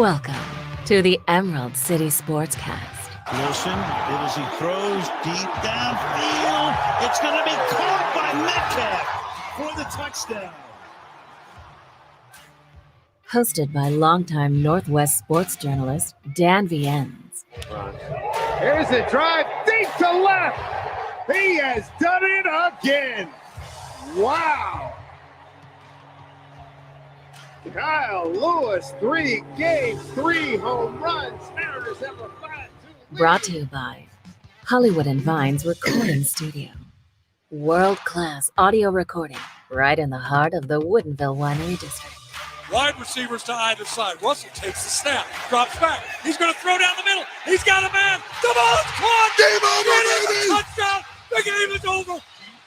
Welcome to the Emerald City Sportscast. Wilson, as he throws deep downfield. It's going to be caught by Metcalf for the touchdown. Hosted by longtime Northwest sports journalist Dan Viennes. Here's a drive deep to left. He has done it again. Wow. Kyle Lewis, 3 games, 3 home runs. Mariners have a 5-2 lead. Brought to you by Hollywood and Vines Recording Studio. World-class audio recording right in the heart of the Woodinville Winery District. Wide receivers to either side. Russell takes the snap, drops back. He's going to throw down the middle. He's got a man. The ball is caught. Game over, baby. Touchdown. The game is over.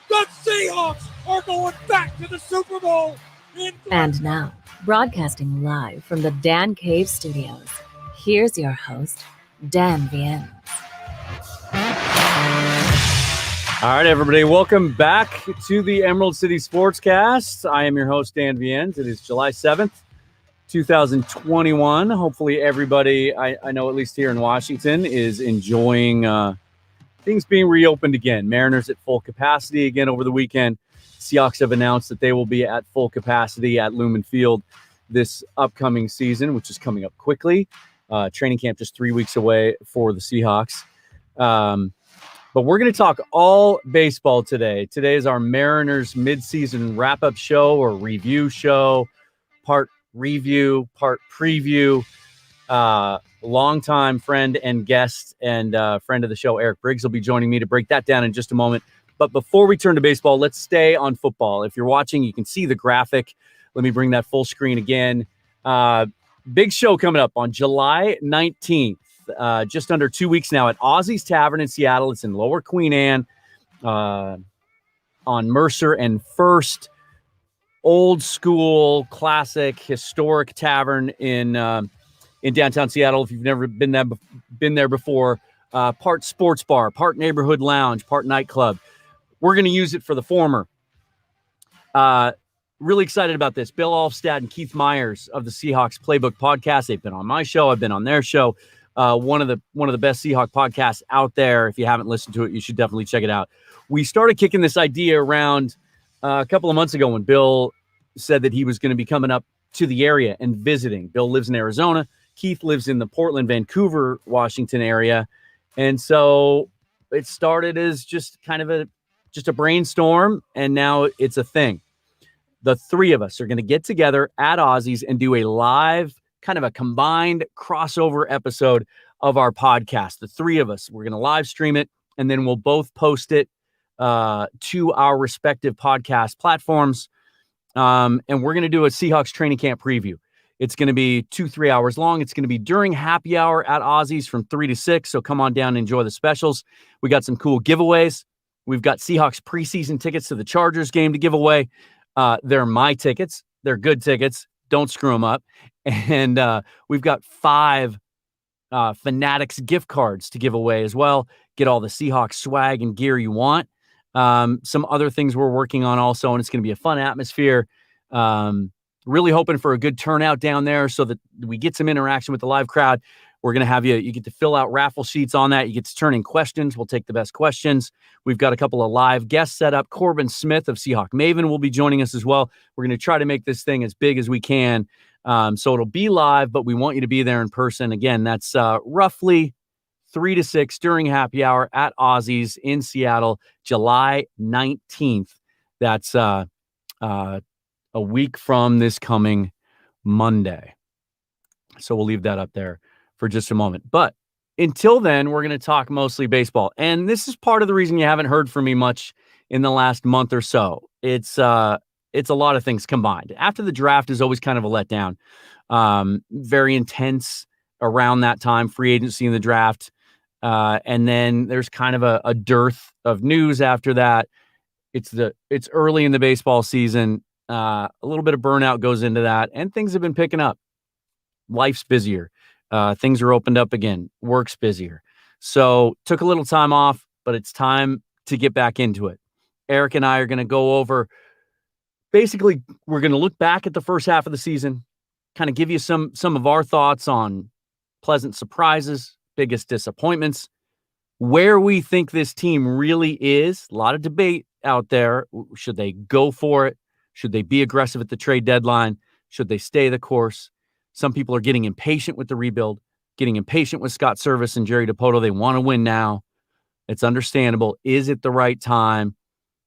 The Seahawks are going back to the Super Bowl. And now, broadcasting live from the Dan Cave Studios, here's your host, Dan Viennes. All right, everybody, welcome back to the Emerald City Sportscast. I am your host, Dan Viennes. It is July 7th, 2021. Hopefully everybody, I know at least here in Washington, is enjoying things being reopened again. Mariners at full capacity again over the weekend. Seahawks have announced that they will be at full capacity at Lumen Field this upcoming season, which is coming up quickly. Training camp just 3 weeks away for the Seahawks. But we're going to talk all baseball today. Today is our Mariners midseason wrap-up show or review show, part review, part preview. Longtime friend and guest and friend of the show, Erik Briggs, will be joining me to break that down in just a moment. But before we turn to baseball, let's stay on football. If you're watching, you can see the graphic. Let me bring that full screen again. Big show coming up on July 19th. Just under 2 weeks now at Ozzy's Tavern in Seattle. It's in Lower Queen Anne on Mercer and First. Old school, classic, historic tavern in downtown Seattle. If you've never been there before, part sports bar, part neighborhood lounge, part nightclub. We're going to use it for the former. Really excited about this. Bill Alfstad and Keith Myers of the Seahawks Playbook podcast. They've been on my show. I've been on their show. One of the best Seahawk podcasts out there. If you haven't listened to it, you should definitely check it out. We started kicking this idea around a couple of months ago when Bill said that he was going to be coming up to the area and visiting. Bill lives in Arizona. Keith lives in the Portland, Vancouver, Washington area. And so it started as just kind of a brainstorm, and now it's a thing. The three of us are going to get together at Ozzy's and do a live, kind of a combined crossover episode of our podcast. The three of us, we're going to live stream it, and then we'll both post it to our respective podcast platforms. And we're going to do a Seahawks training camp preview. It's going to be 2-3 hours long. It's going to be during happy hour at Ozzy's from 3 to 6. So come on down and enjoy the specials. We got some cool giveaways. We've got Seahawks preseason tickets to the Chargers game to give away. They're my tickets. They're good tickets. Don't screw them up. And we've got 5 Fanatics gift cards to give away as well. Get all the Seahawks swag and gear you want. Some other things we're working on also, and it's going to be a fun atmosphere. Really hoping for a good turnout down there so that we get some interaction with the live crowd. We're going to have you get to fill out raffle sheets on that. You get to turn in questions. We'll take the best questions. We've got a couple of live guests set up. Corbin Smith of Seahawk Maven will be joining us as well. We're going to try to make this thing as big as we can. So it'll be live, but we want you to be there in person. Again, that's roughly 3 to 6 during happy hour at Ozzy's in Seattle, July 19th. That's a week from this coming Monday. So we'll leave that up there for just a moment. But until then, we're going to talk mostly baseball. And this is part of the reason you haven't heard from me much in the last month or so. It's a lot of things combined. After the draft is always kind of a letdown. Very intense around that time, free agency in the draft. And then there's kind of a dearth of news after that. It's early in the baseball season. A little bit of burnout goes into that, and things have been picking up. Life's busier. Things are opened up again. Work's busier. So took a little time off, but it's time to get back into it. Erik and I are going to go over, basically, we're going to look back at the first half of the season, kind of give you some of our thoughts on pleasant surprises, biggest disappointments, where we think this team really is. A lot of debate out there. Should they go for it? Should they be aggressive at the trade deadline? Should they stay the course? Some people are getting impatient with the rebuild, getting impatient with Scott Service and Jerry DiPoto. They want to win now. It's understandable. Is it the right time?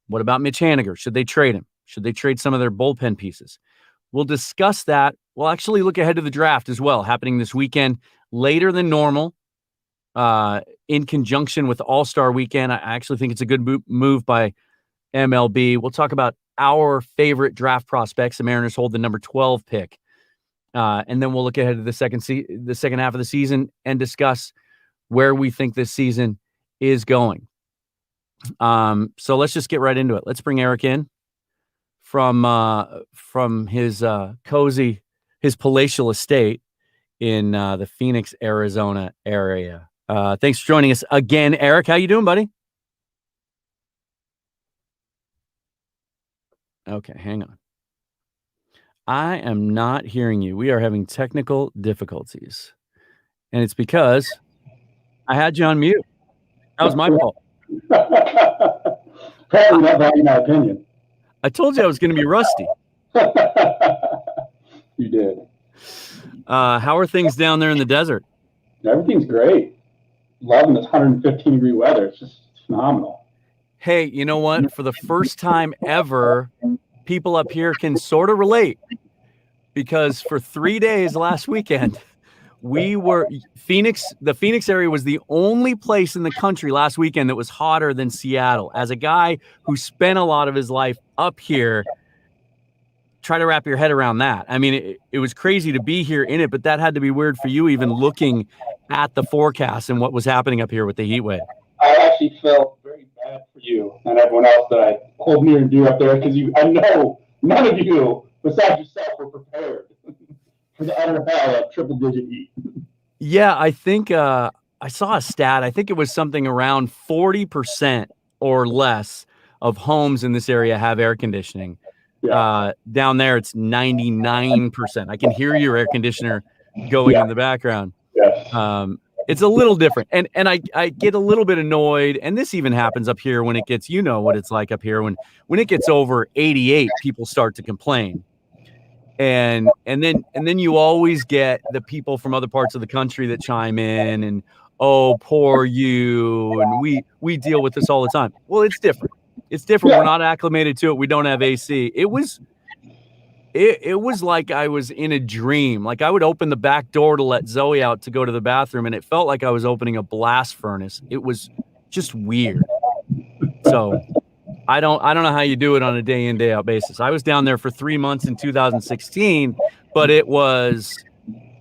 What about Mitch Haniger? Should they trade him? Should they trade some of their bullpen pieces? We'll discuss that. We'll actually look ahead to the draft as well, happening this weekend, later than normal, in conjunction with All-Star Weekend. I actually think it's a good move by MLB. We'll talk about our favorite draft prospects. The Mariners hold the number 12 pick. And then we'll look ahead to the second half of the season and discuss where we think this season is going. So let's just get right into it. Let's bring Erik in from his palatial estate in the Phoenix, Arizona area. Thanks for joining us again, Erik. How you doing, buddy? Okay, hang on. I am not hearing you. We are having technical difficulties. And it's because I had you on mute. That was my fault. Probably not value my opinion. I told you I was going to be rusty. You did. How are things down there in the desert? Everything's great. Loving this 115-degree weather. It's just phenomenal. Hey, you know what? For the first time ever, people up here can sort of relate, because for 3 days last weekend, the Phoenix area was the only place in the country last weekend that was hotter than Seattle. As a guy who spent a lot of his life up here, try to wrap your head around that. I mean, it was crazy to be here in it, but that had to be weird for you, even looking at the forecast and what was happening up here with the heat wave. I actually felt very bad for you and everyone else that I hold near and dear up there, because I know none of you, besides yourself, were prepared for the utter hell of triple-digit heat. Yeah, I think I saw a stat. I think it was something around 40% or less of homes in this area have air conditioning. Yeah. Down there, it's 99%. I can hear your air conditioner going in the background. Yes. It's a little different. And I get a little bit annoyed, and this even happens up here when it gets, you know what it's like up here. When it gets over 88, people start to complain. And then you always get the people from other parts of the country that chime in and, oh, poor you, and we deal with this all the time. Well, it's different. It's different. Yeah. We're not acclimated to it. We don't have AC. It was like I was in a dream. Like I would open the back door to let Zoe out to go to the bathroom, and it felt like I was opening a blast furnace. It was just weird. So I don't know how you do it on a day in, day out basis. I was down there for 3 months in 2016, but it was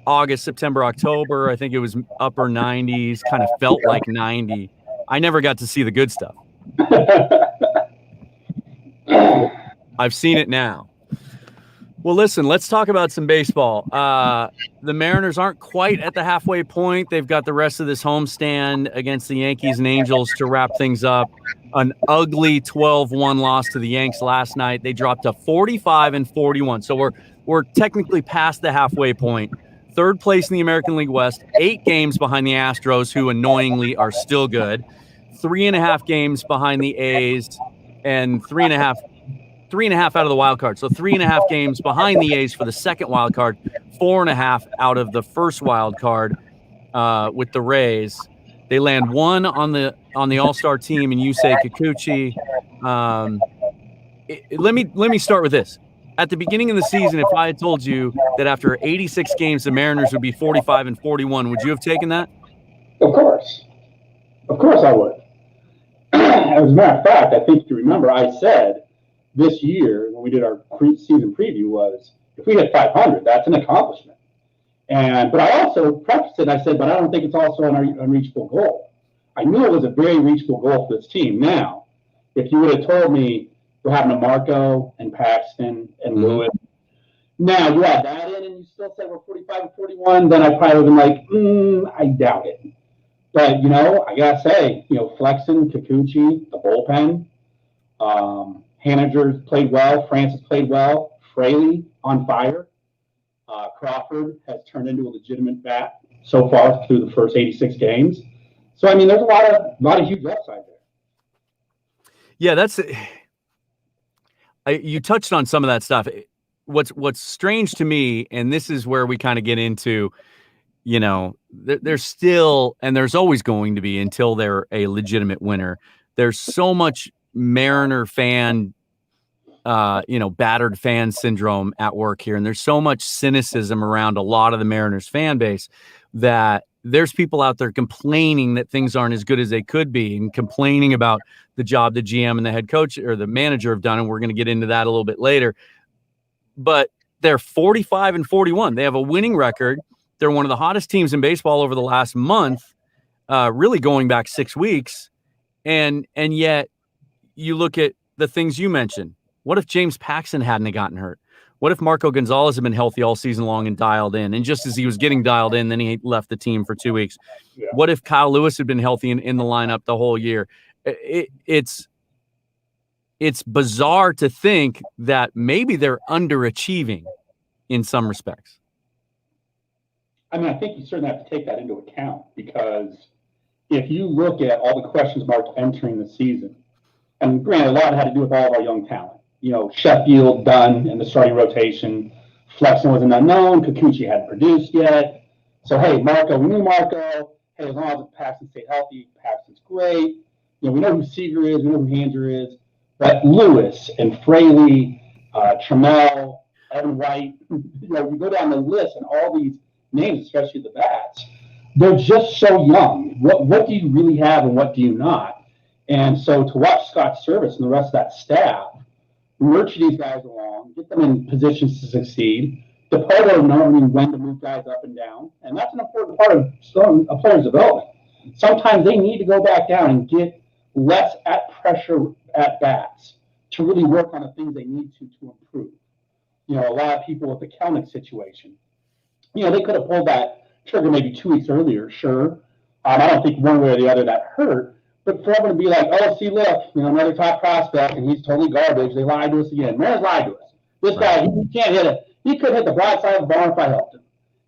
August, September, October. I think it was upper 90s, kind of felt like 90. I never got to see the good stuff. I've seen it now. Well, listen, let's talk about some baseball. The Mariners aren't quite at the halfway point. They've got the rest of this homestand against the Yankees and Angels to wrap things up. An ugly 12-1 loss to the Yanks last night. They dropped to 45-41. So we're technically past the halfway point. Third place in the American League West, 8 games behind the Astros, who annoyingly are still good. 3.5 games behind the A's, and 3.5 out of the wild card. So 3.5 games behind the A's for the second wild card, 4.5 out of the first wild card with the Rays. They land 1 on the All-Star team in Yusei Kikuchi. Let me start with this. At the beginning of the season, if I had told you that after 86 games the Mariners would be 45-41, would you have taken that? Of course I would. As a matter of fact, I think if you remember, I said this year when we did our season preview was, if we hit 500, that's an accomplishment. But I also prefaced it. I said, but I don't think it's also an unreachable goal. I knew it was a very reachable goal for this team. Now, if you would have told me we're having a Marco and Paxton and Lewis, now you add that in and you still say we're 45-41, then I probably would have been like, I doubt it. But, I got to say, Flexen, Kikuchi, the bullpen, Haniger's played well. Francis played well. Fraley on fire. Crawford has turned into a legitimate bat so far through the first 86 games. So, I mean, there's a lot of huge upside there. Yeah, you touched on some of that stuff. What's strange to me, and this is where we kind of get into, there's still, and there's always going to be until they're a legitimate winner. There's so much Mariner fan, battered fan syndrome at work here. And there's so much cynicism around a lot of the Mariners fan base that there's people out there complaining that things aren't as good as they could be and complaining about the job the GM and the head coach or the manager have done. And we're going to get into that a little bit later. But they're 45-41. They have a winning record. They're one of the hottest teams in baseball over the last month, really going back 6 weeks. And yet you look at the things you mentioned. What if James Paxton hadn't gotten hurt? What if Marco Gonzalez had been healthy all season long and dialed in? And just as he was getting dialed in, then he left the team for 2 weeks. Yeah. What if Kyle Lewis had been healthy in the lineup the whole year? It's bizarre to think that maybe they're underachieving in some respects. I mean, I think you certainly have to take that into account because if you look at all the questions marks entering the season, and granted, a lot had to do with all of our young talent. Sheffield done in the starting rotation. Flexen was an unknown. Kikuchi hadn't produced yet. So, hey, Marco, we knew Marco. Hey, as long as Paxton stayed healthy, Paxton's great. We know who Seager is. We know who Hanger is. But Lewis and Fraley, Trammell, Evan White, we go down the list and all these names, especially the bats, they're just so young. What do you really have and what do you not? And so to watch Scott Service and the rest of that staff nurture these guys along, get them in positions to succeed, Dipoto knowing when to move guys up and down, and that's an important part of a player's development. Sometimes they need to go back down and get less at pressure at bats to really work on the things they need to improve. A lot of people with the Kelnick situation, they could have pulled that trigger maybe 2 weeks earlier, sure. I don't think one way or the other that hurt. But for everyone to be like, oh, see, look, another top prospect, and he's totally garbage. They lied to us again. Mariners lied to us. This guy, he can't hit it. He could hit the broad side of the barn if I helped him.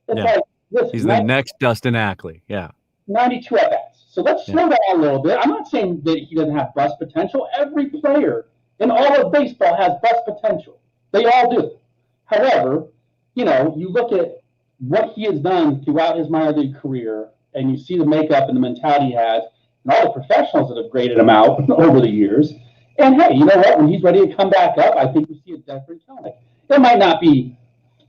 It's like, listen, he's the next Dustin Ackley. Yeah. 92 at-bats. So let's slow down a little bit. I'm not saying that he doesn't have bust potential. Every player in all of baseball has bust potential. They all do. However, you look at what he has done throughout his minor league career, and you see the makeup and the mentality he has, and all the professionals that have graded him out over the years. And hey, you know what? When he's ready to come back up, I think we see a different Kelnick. It might not be,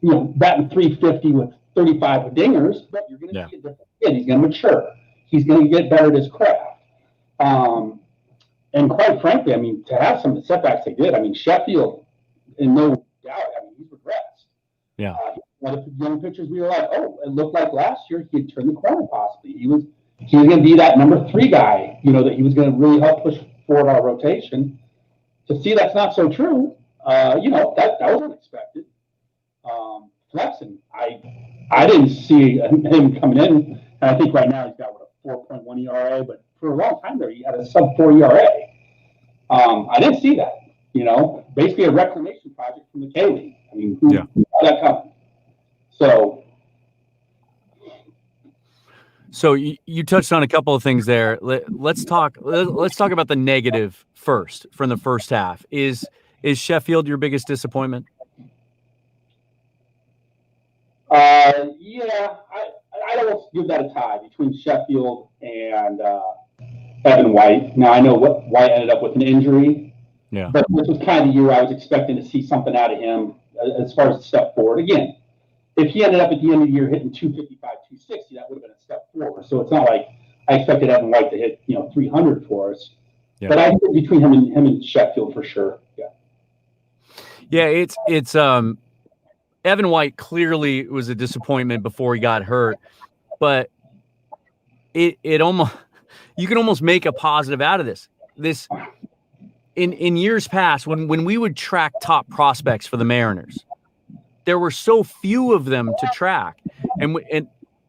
batting 350 with 35 dingers, but you're going to see a different kid. He's going to mature. He's going to get better at his craft. And quite frankly, I mean, to have some of the setbacks they did, I mean, Sheffield, in no doubt, I mean, he's regressed. Yeah. One of the young pitchers, we were like, oh, it looked like last year he had turned the corner possibly. He was going to be that number 3 guy, that he was going to really help push forward our rotation. To see that's not so true, that was unexpected. Flexen, I didn't see him coming in, and I think right now he's got a 4.1 ERA, but for a long time there he had a sub-4 ERA. I didn't see that, basically a reclamation project from the K-League. I mean, who saw that coming? So you touched on a couple of things there. Let's talk about the negative first from the first half. Is Sheffield your biggest disappointment? Yeah, I don't give that a tie between Sheffield and Evan White. Now I know what White ended up with an injury, but this was kind of the year I was expecting to see something out of him as far as a step forward. Again, if he ended up at the end of the year hitting 255, 260, that would have been a step forward. So it's not like I expected Evan White to hit 300 for us. Yeah. But I think between him and Sheffield for sure. Yeah. Yeah, it's Evan White clearly was a disappointment before he got hurt, but it almost, you can almost make a positive out of this. This in years past when we would track top prospects for the Mariners, there were so few of them to track, and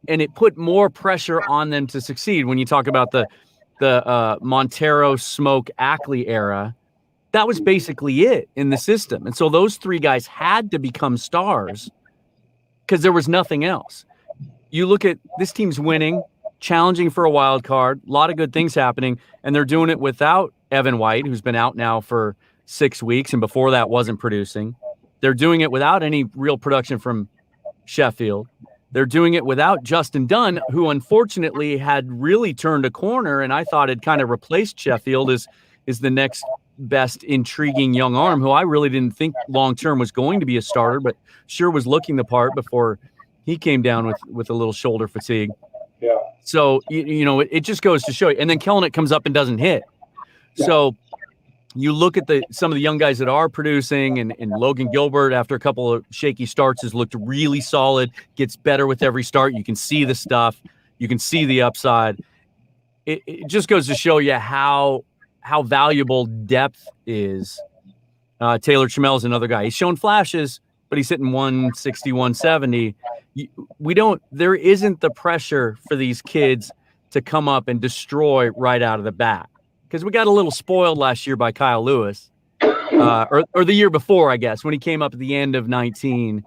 it put more pressure on them to succeed. When you talk about the Montero, Smoke, Ackley era, that was basically it in the system. And so those 3 guys had to become stars because there was nothing else. You look at this team's winning, challenging for a wild card, a lot of good things happening, and they're doing it without Evan White, who's been out now for 6 weeks, and before that wasn't producing. They're doing it without any real production from Sheffield. They're doing it without Justin Dunn, who unfortunately had really turned a corner, and I thought had kind of replaced Sheffield as the next best intriguing young arm, who I really didn't think long-term was going to be a starter, but sure was looking the part before he came down with a little shoulder fatigue. Yeah. So, it just goes to show you. And then Kellenick comes up and doesn't hit. Yeah. So you look at some of the young guys that are producing, and Logan Gilbert, after a couple of shaky starts, has looked really solid, gets better with every start. You can see the stuff. You can see the upside. It just goes to show you how valuable depth is. Taylor Trammell is another guy. He's shown flashes, but he's hitting 160, 170. There isn't the pressure for these kids to come up and destroy right out of the bat. Because we got a little spoiled last year by Kyle Lewis, or the year before, I guess, when he came up at the end of 19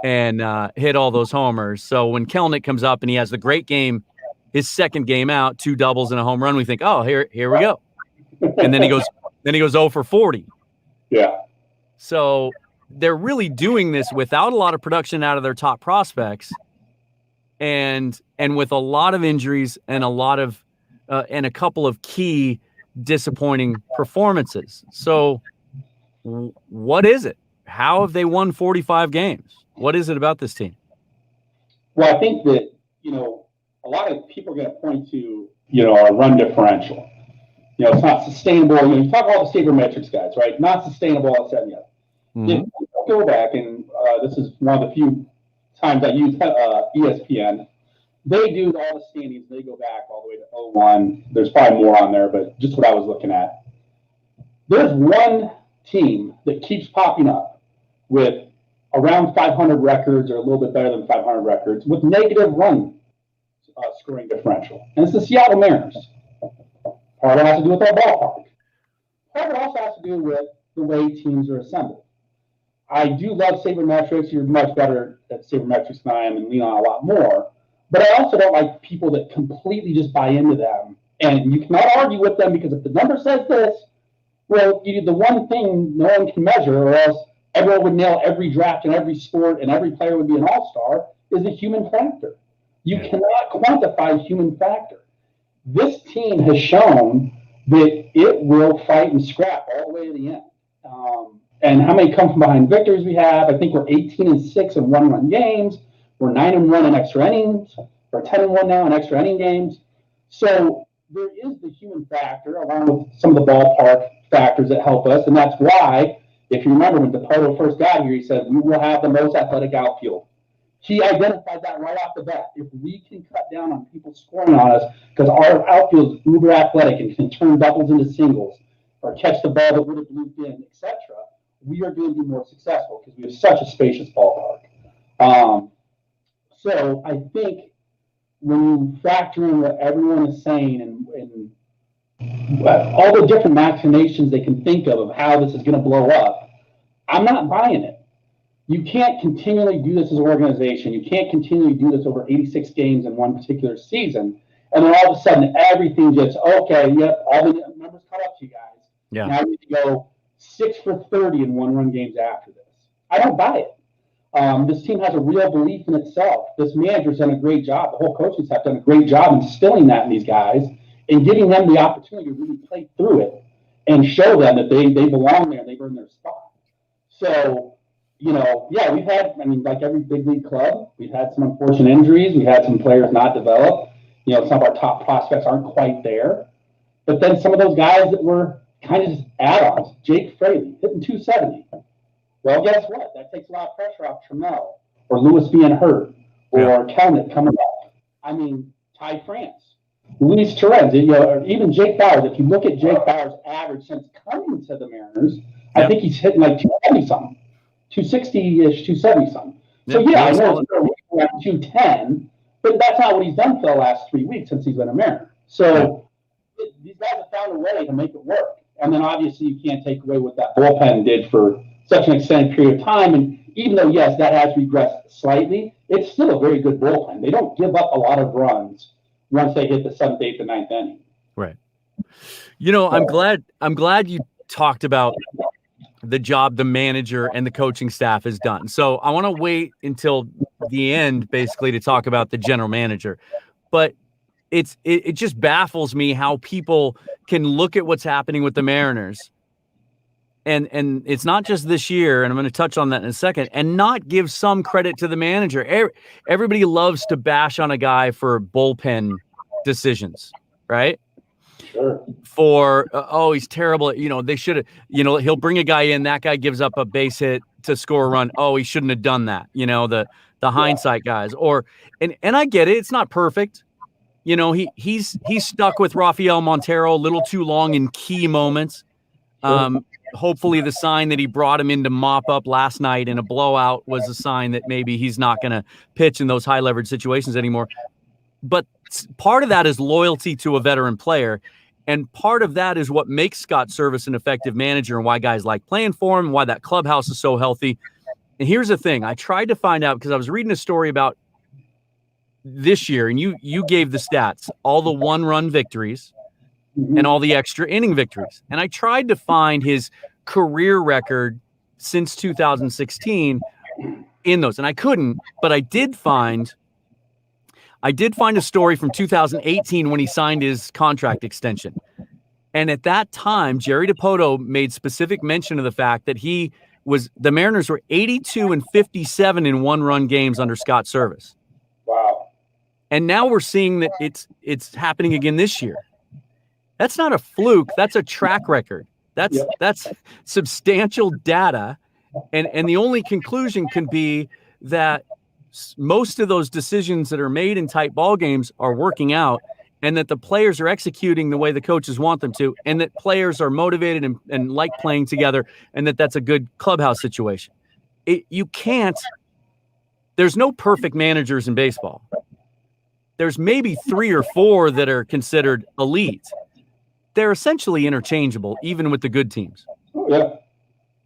and hit all those homers. So when Kellenick comes up and he has the great game, his second game out, 2 doubles and a home run, we think, oh, here we go. And then he goes 0 for 40. Yeah. So they're really doing this without a lot of production out of their top prospects, and with a lot of injuries and a couple of key disappointing performances. So what is it? How have they won 45 games? What is it about this team? Well, I think that, a lot of people are going to point to, our run differential. It's not sustainable. You talk about the sabermetrics guys, right? Not sustainable, all said and yet. Mm-hmm. If you go back, and this is one of the few times I use ESPN, they do all the standings. They go back all the way to 01. There's probably more on there, but just what I was looking at. There's one team that keeps popping up with around 500 records or a little bit better than 500 records with negative run scoring differential. And it's the Seattle Mariners. Part of it has to do with their ballpark. Part of it also has to do with the way teams are assembled. I do love sabermetrics. You're much better at sabermetrics than I am and lean on a lot more. But I also don't like people that completely just buy into them. And you cannot argue with them because if the number says this, well, the one thing no one can measure, or else everyone would nail every draft in every sport and every player would be an all-star, is the human factor. You cannot quantify human factor. This team has shown that it will fight and scrap all the way to the end. And how many come from behind victories we have? I think we're 18-6 in one-run games. We're 9-1 in extra innings. We're 10-1 now in extra inning games. So there is the human factor along with some of the ballpark factors that help us. And that's why, if you remember when DePoto first got here, he said, we will have the most athletic outfield. He identified that right off the bat. If we can cut down on people scoring on us, because our outfield is uber athletic and can turn doubles into singles or catch the ball that would have looped in, etc., we are going to be more successful because we have such a spacious ballpark. So I think when you factor in what everyone is saying and all the different machinations they can think of how this is going to blow up, I'm not buying it. You can't continually do this as an organization. You can't continually do this over 86 games in one particular season. And then all of a sudden, everything just, okay, yep, all the numbers caught up to you guys. Yeah. Now we need to go 6 for 30 in one-run games after this. I don't buy it. This team has a real belief in itself. This manager's done a great job. The whole coaching staff done a great job instilling that in these guys and giving them the opportunity to really play through it and show them that they belong there and they've earned their spot. So, we've had, like every big league club, we've had some unfortunate injuries. We've had some players not develop. Some of our top prospects aren't quite there. But then some of those guys that were kind of just add-ons, Jake Fraley, hitting 270. Well, guess what? That takes a lot of pressure off Trammell or Lewis being hurt or Kellenick coming up. Ty France, Luis Torrens, or even Jake Bowers. If you look at Jake Bowers' average since coming to the Mariners, I think he's hitting like 270-something, 260-ish, 270-something. So, I know he's at 210, but that's not what he's done for the last 3 weeks since he's been a Mariner. So these guys have found a way to make it work. And then obviously you can't take away what that bullpen did for such an extended period of time. And even though, yes, that has regressed slightly, it's still a very good bullpen. They don't give up a lot of runs once they hit the 7th, 8th, and 9th inning. Right. You know, I'm glad you talked about the job the manager and the coaching staff has done. So I want to wait until the end, basically, to talk about the general manager. But it just baffles me how people can look at what's happening with the Mariners, and it's not just this year, and I'm going to touch on that in a second, and not give some credit to the manager. Everybody loves to bash on a guy for bullpen decisions, right? Sure. For he's terrible. They should have. He'll bring a guy in. That guy gives up a base hit to score a run. Oh, he shouldn't have done that. The hindsight guys. And I get it. It's not perfect. He's stuck with Rafael Montero a little too long in key moments. Hopefully, the sign that he brought him in to mop up last night in a blowout was a sign that maybe he's not going to pitch in those high leverage situations anymore. But part of that is loyalty to a veteran player. And part of that is what makes Scott Service an effective manager and why guys like playing for him and why that clubhouse is so healthy. And here's the thing. I tried to find out because I was reading a story about this year, and you gave the stats, all the 1-run victories and all the extra inning victories. And I tried to find his career record since 2016 in those. And I couldn't, but I did find a story from 2018 when he signed his contract extension. And at that time, Jerry Dipoto made specific mention of the fact that the Mariners were 82-57 in 1-run games under Scott Service. Wow. And now we're seeing that it's happening again this year. That's not a fluke. That's a track record. That's substantial data. And the only conclusion can be that most of those decisions that are made in tight ball games are working out, and that the players are executing the way the coaches want them to, and that players are motivated and like playing together, and that's a good clubhouse situation. There's no perfect managers in baseball. There's maybe 3 or 4 that are considered elite. They're essentially interchangeable, even with the good teams. Yeah.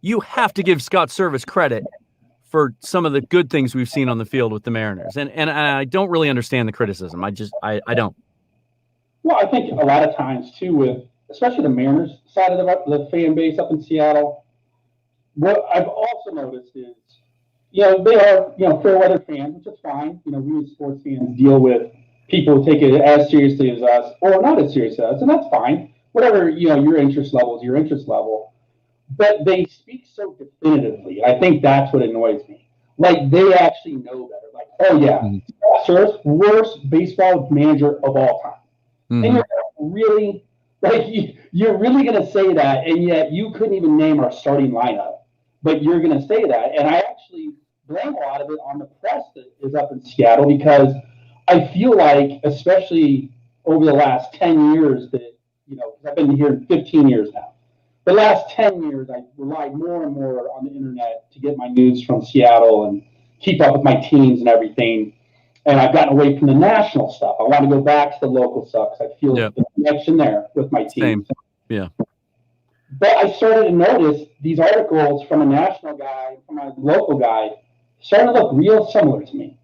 You have to give Scott Service credit for some of the good things we've seen on the field with the Mariners. And I don't really understand the criticism. I don't. Well, I think a lot of times, too, with especially the Mariners side of the fan base up in Seattle, what I've also noticed is, they are, fair weather fans, which is fine. We as sports fans deal with people who take it as seriously as us or not as serious as us, and that's fine. Whatever, your interest level is your interest level. But they speak so definitively. I think that's what annoys me. Like, they actually know better. Like, oh, yeah, Service, worst baseball manager of all time. Mm-hmm. And you're really going to say that, and yet you couldn't even name our starting lineup. But you're going to say that. And I actually blame a lot of it on the press that is up in Seattle, because I feel like, especially over the last 10 years, that, because I've been here 15 years now. The last 10 years, I relied more and more on the internet to get my news from Seattle and keep up with my teams and everything. And I've gotten away from the national stuff. I want to go back to the local stuff because I feel the connection there with my team. Same. Yeah. But I started to notice these articles from a national guy, from a local guy, starting to look real similar to me.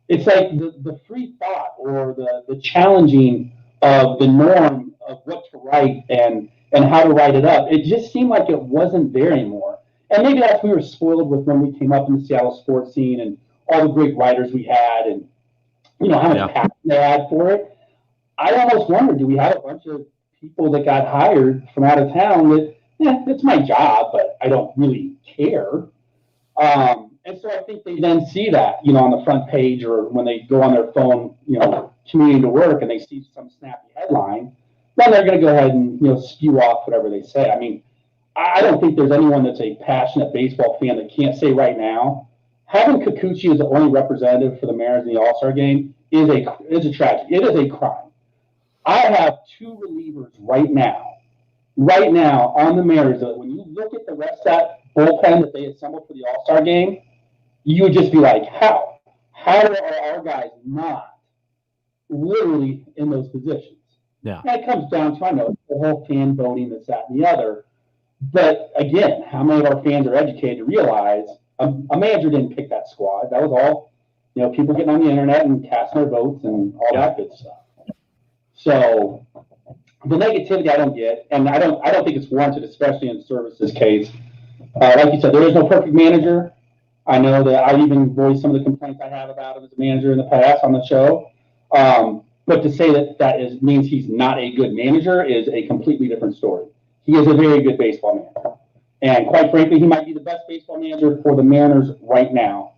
It's like the free thought or the challenging of the norm of what to write and how to write it up. It just seemed like it wasn't there anymore. And maybe that's we were spoiled with when we came up in the Seattle sports scene and all the great writers we had and, how much passion they had for it. I almost wonder, do we have a bunch of people that got hired from out of town that, it's my job, but I don't really care. And so I think they then see that, on the front page or when they go on their phone, commuting to work and they see some snappy headline, then they're going to go ahead and, spew off whatever they say. I mean, I don't think there's anyone that's a passionate baseball fan that can't say right now, having Kikuchi as the only representative for the Mariners in the All-Star game is a tragedy. It is a crime. I have 2 relievers right now on the Mariners that when you look at the rest of that bullpen that they assembled for the All-Star game, you would just be like, how? How are our guys not literally in those positions? Yeah. That comes down to, I know, the whole fan voting, this, that, and the other. But again, how many of our fans are educated to realize a manager didn't pick that squad? That was all, people getting on the internet and casting their votes and all that good stuff. So the negativity I don't get, and I don't think it's warranted, especially in Service's case. Like you said, there is no perfect manager. I know that I even voiced some of the complaints I have about him as a manager in the past on the show. But to say that means he's not a good manager is a completely different story. He is a very good baseball manager. And quite frankly, he might be the best baseball manager for the Mariners right now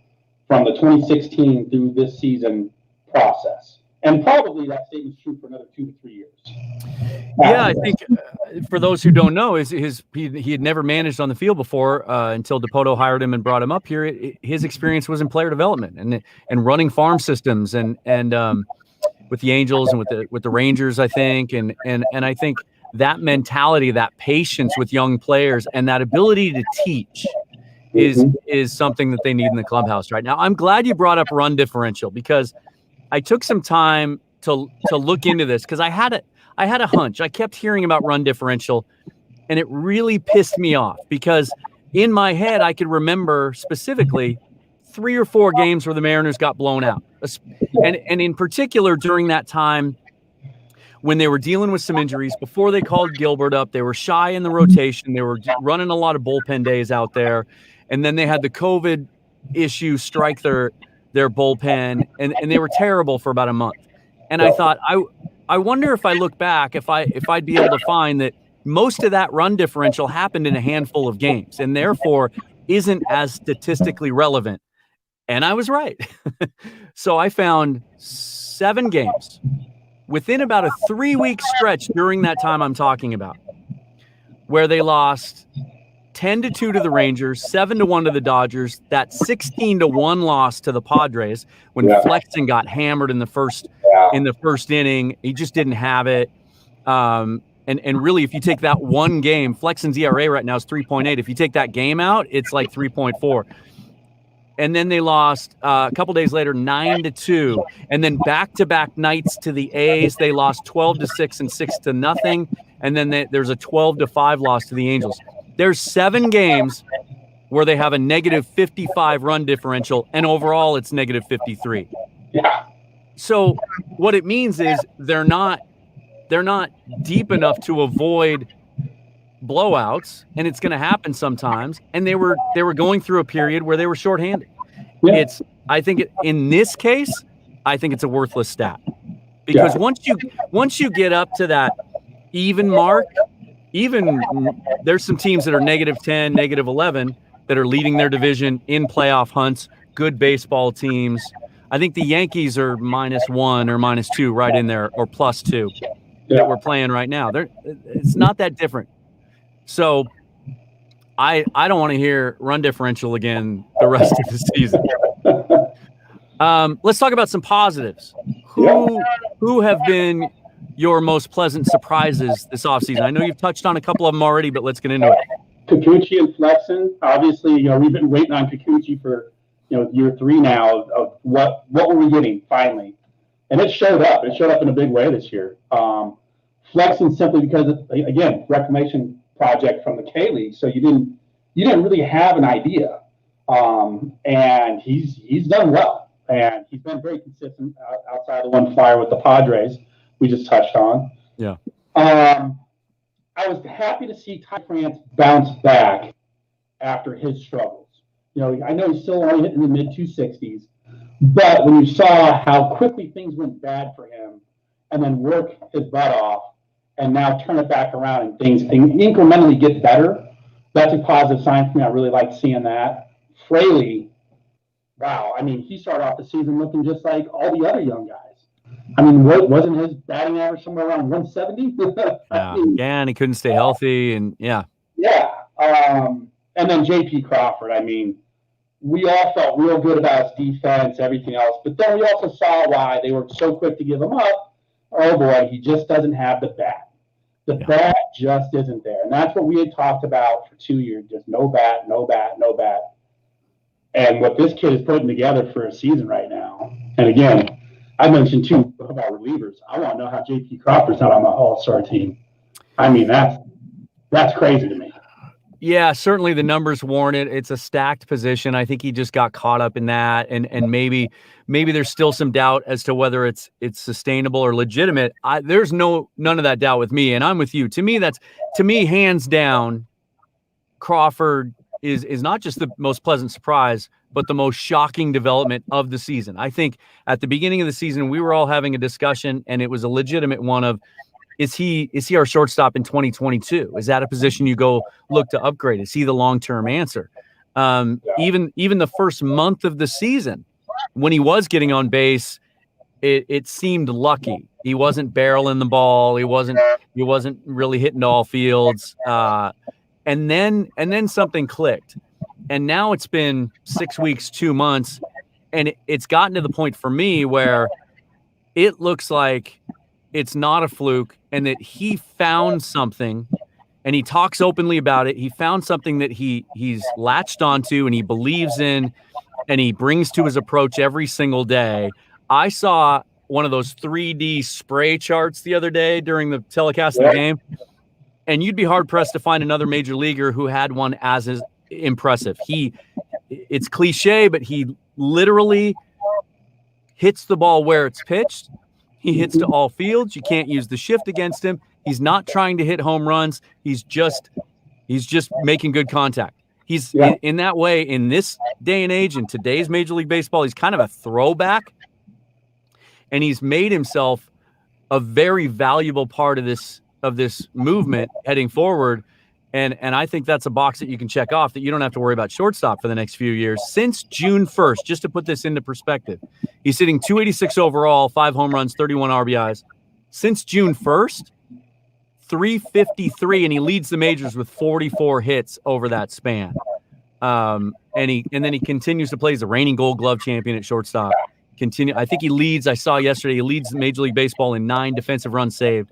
from the 2016 through this season process. And probably that statement's true for another 2 to 3 years. Yeah, I think for those who don't know, he had never managed on the field before until DePoto hired him and brought him up here. His experience was in player development and running farm systems and with the Angels and with the Rangers, I think, and I think that mentality, that patience with young players, and that ability to teach is something that they need in the clubhouse right now. I'm glad you brought up run differential because I took some time to look into this because I had a hunch. I kept hearing about run differential, and it really pissed me off because in my head I could remember specifically 3 or 4 games where the Mariners got blown out, and in particular during that time when they were dealing with some injuries. Before they called Gilbert up, they were shy in the rotation. They were running a lot of bullpen days out there, and then they had the COVID issue strike their bullpen, and they were terrible for about a month. And I thought, I wonder if I look back, if I'd be able to find that most of that run differential happened in a handful of games, and therefore isn't as statistically relevant. And I was right. So I found 7 games within about a 3-week stretch during that time I'm talking about, where they lost 10-2 to the Rangers, 7-1 to the Dodgers, that 16-1 loss to the Padres when Flexen got hammered in the first inning. He just didn't have it. And really, if you take that one game, Flexen's ERA right now is 3.8. If you take that game out, it's like 3.4. And then they lost a couple days later, 9-2, and then back-to-back nights to the A's. They lost 12-6 and 6-0, and then there's a 12-5 loss to the Angels. There's 7 games where they have a negative 55 run differential, and overall it's negative 53. Yeah. So what it means is they're not deep enough to avoid blowouts, and it's going to happen sometimes. And they were going through a period where they were shorthanded. Yeah. In this case, I think it's a worthless stat because once you get up to that even mark, even there's some teams that are negative 10, negative 11 that are leading their division in playoff hunts. Good baseball teams. I think the Yankees are -1 or -2 right in there, or +2 that we're playing right now. It's not that different. So I don't want to hear run differential again the rest of the season. Let's talk about some positives. Who have been your most pleasant surprises this offseason? I know you've touched on a couple of them already, but let's get into it. Kikuchi and Flexen. Obviously, we've been waiting on Kikuchi for year 3 now of what were we getting finally, and it showed up. It showed up in a big way this year. Flexen simply because again, reclamation project from the K-League, so you didn't really have an idea, and he's done well, and he's been very consistent outside of the one flyer with the Padres we just touched on. Yeah. I was happy to see Ty France bounce back after his struggles. I know he's still only hitting the mid-260s, but when you saw how quickly things went bad for him and then work his butt off and now turn it back around and things incrementally get better, that's a positive sign for me. I really like seeing that. Fraley, wow. I mean, he started off the season looking just like all the other young guys. I mean, wasn't his batting average somewhere around 170? And he couldn't stay healthy, and yeah. Yeah. And then J.P. Crawford, I mean, we all felt real good about his defense, everything else, but then we also saw why they were so quick to give him up. Oh, boy, he just doesn't have the bat. The bat just isn't there. And that's what we had talked about for 2 years, just no bat, no bat, no bat. And what this kid is putting together for a season right now, and again, I mentioned, too, about relievers. I want to know how J.P. Crawford's not on the All-Star team. I mean, that's crazy to me. Yeah, certainly the numbers warrant it. It's a stacked position. I think he just got caught up in that, and maybe there's still some doubt as to whether it's sustainable or legitimate. There's none of that doubt with me, and I'm with you. To me, hands down, Crawford is not just the most pleasant surprise, but the most shocking development of the season. I think at the beginning of the season, we were all having a discussion, and it was a legitimate one of, is he our shortstop in 2022? Is that a position you go look to upgrade? Is he the long-term answer? Even the first month of the season, when he was getting on base, it seemed lucky. He wasn't barreling the ball. He wasn't really hitting all fields. And then something clicked. And now it's been 6 weeks, 2 months, and it's gotten to the point for me where it looks like it's not a fluke, and that he found something, and he talks openly about it. He found something that he's latched onto and he believes in, and he brings to his approach every single day. I saw one of those 3D spray charts the other day during the telecast of the game, and you'd be hard pressed to find another major leaguer who had one as impressive. It's cliche, but he literally hits the ball where it's pitched. He hits to all fields. You can't use the shift against him. He's not trying to hit home runs. He's just making good contact. He's in that way, in this day and age, in today's Major League Baseball, he's kind of a throwback, and he's made himself a very valuable part of this movement heading forward. And I think that's a box that you can check off, that you don't have to worry about shortstop for the next few years. Since June 1st, just to put this into perspective, he's hitting 286 overall, 5 home runs, 31 RBIs. Since June 1st, 353, and he leads the majors with 44 hits over that span. And then he continues to play as the reigning Gold Glove champion at shortstop. I think he leads. I saw yesterday he leads Major League Baseball in 9 defensive runs saved.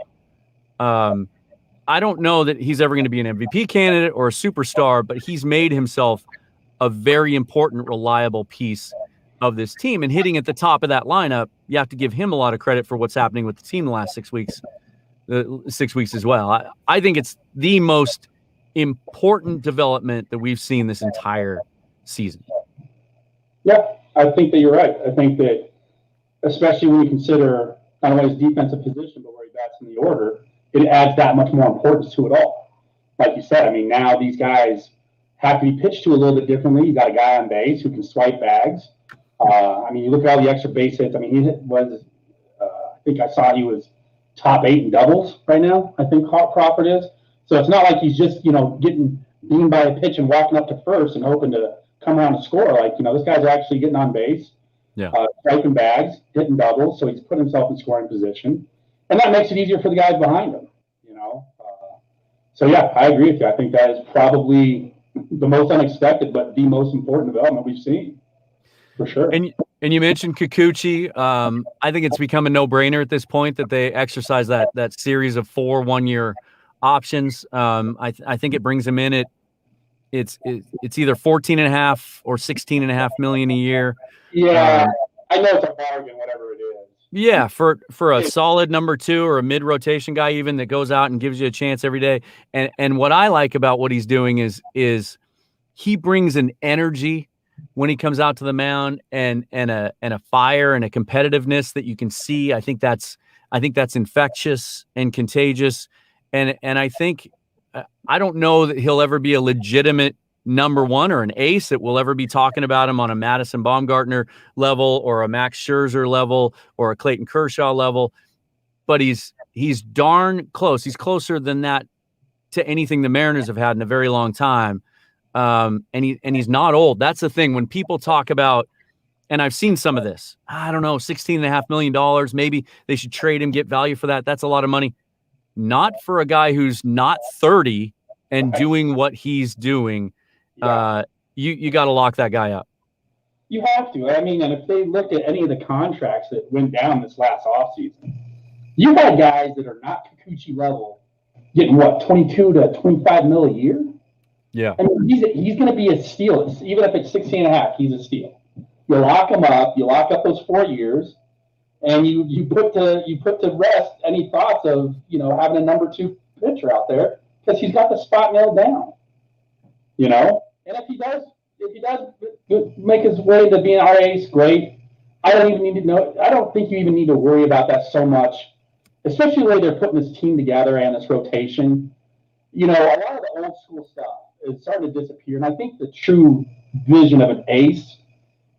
I don't know that he's ever going to be an MVP candidate or a superstar, but he's made himself a very important, reliable piece of this team. And hitting at the top of that lineup, you have to give him a lot of credit for what's happening with the team the last 6 weeks. 6 weeks as well. I think it's the most important development that we've seen this entire season. Yeah, I think that you're right. I think that, especially when you consider not only his defensive position, but where he bats in the order, it adds that much more importance to it all. Like you said, I mean, now these guys have to be pitched to a little bit differently. You got a guy on base who can swipe bags. I mean, you look at all the extra base hits. I mean, I think I saw he was top 8 in doubles right now. I think Crawford is. So it's not like he's just, getting beaten by a pitch and walking up to first and hoping to come around and score. Like, this guy's actually getting on base, swiping bags, hitting doubles. So he's put himself in scoring position. And that makes it easier for the guys behind him, So, yeah, I agree with you. I think that is probably the most unexpected, but the most important development we've seen, for sure. And you mentioned Kikuchi. I think it's become a no-brainer at this point that they exercise that series of 4 one-year options. I think it brings him in at it's either 14.5 or 16.5 million a year. Yeah, I know it's a bargain, whatever it is. Yeah, for a solid number 2 or a mid-rotation guy even that goes out and gives you a chance every day. And what I like about what he's doing is he brings an energy when he comes out to the mound and a fire and a competitiveness that you can see. I think that's infectious and contagious. And I think I don't know that he'll ever be a legitimate number 1 or an ace that we'll ever be talking about him on a Madison Bumgarner level or a Max Scherzer level or a Clayton Kershaw level, but he's darn close. He's closer than that to anything the Mariners have had in a very long time. And he's not old. That's the thing. When people talk about, and I've seen some of this, I don't know, $16.5 million, maybe they should trade him, get value for that. That's a lot of money. Not for a guy who's not 30 and doing what he's doing. You got to lock that guy up. You have to. I mean, and if they look at any of the contracts that went down this last offseason, you had guys that are not Kikuchi level getting what, 22 to 25 mil a year? Yeah. I mean, he's going to be a steal. Even if it's 16.5, he's a steal. You lock him up. You lock up those 4 years, and you put to rest any thoughts of having a number 2 pitcher out there because he's got the spot nailed down. you know. And if he does make his way to being our ace, great. I don't think you even need to worry about that so much, especially the way they're putting this team together and this rotation. You know, a lot of the old school stuff is starting to disappear. And I think the true vision of an ace,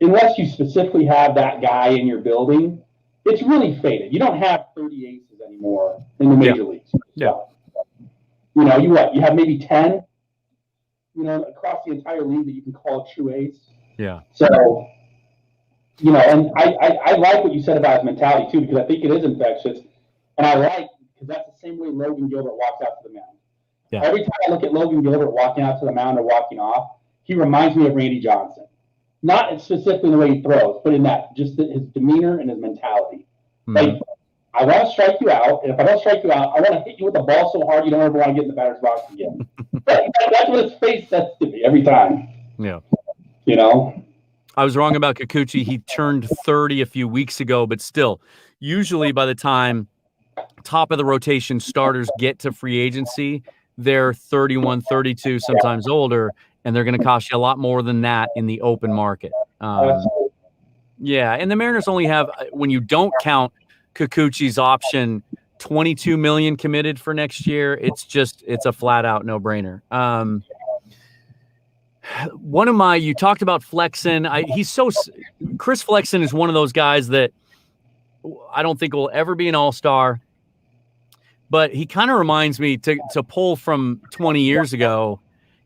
unless you specifically have that guy in your building, it's really faded. You don't have 30 aces anymore in the major leagues. Yeah. You know, you have maybe 10, you know, across the entire league that you can call a true ace. Yeah. So, you know, and I like what you said about his mentality too, because I think it is infectious. And I like, because that's the same way Logan Gilbert walks out to the mound. Yeah. Every time I look at Logan Gilbert walking out to the mound or walking off, he reminds me of Randy Johnson. Not specifically in the way he throws, but in that, just his demeanor and his mentality. Mm-hmm. Like, I want to strike you out, and if I don't strike you out, I want to hit you with the ball so hard you don't ever want to get in the batter's box again. That's what his face says to me every time. Yeah. You know? I was wrong about Kikuchi. He turned 30 a few weeks ago, but still, usually by the time top of the rotation starters get to free agency, they're 31, 32, sometimes older, and they're going to cost you a lot more than that in the open market. Yeah, and the Mariners only have, when you don't count Kikuchi's option, $22 million committed for next year. It's a flat out no brainer. You talked about Flexen. Chris Flexen is one of those guys that I don't think will ever be an all-star, but he kind of reminds me, to pull from 20 years ago,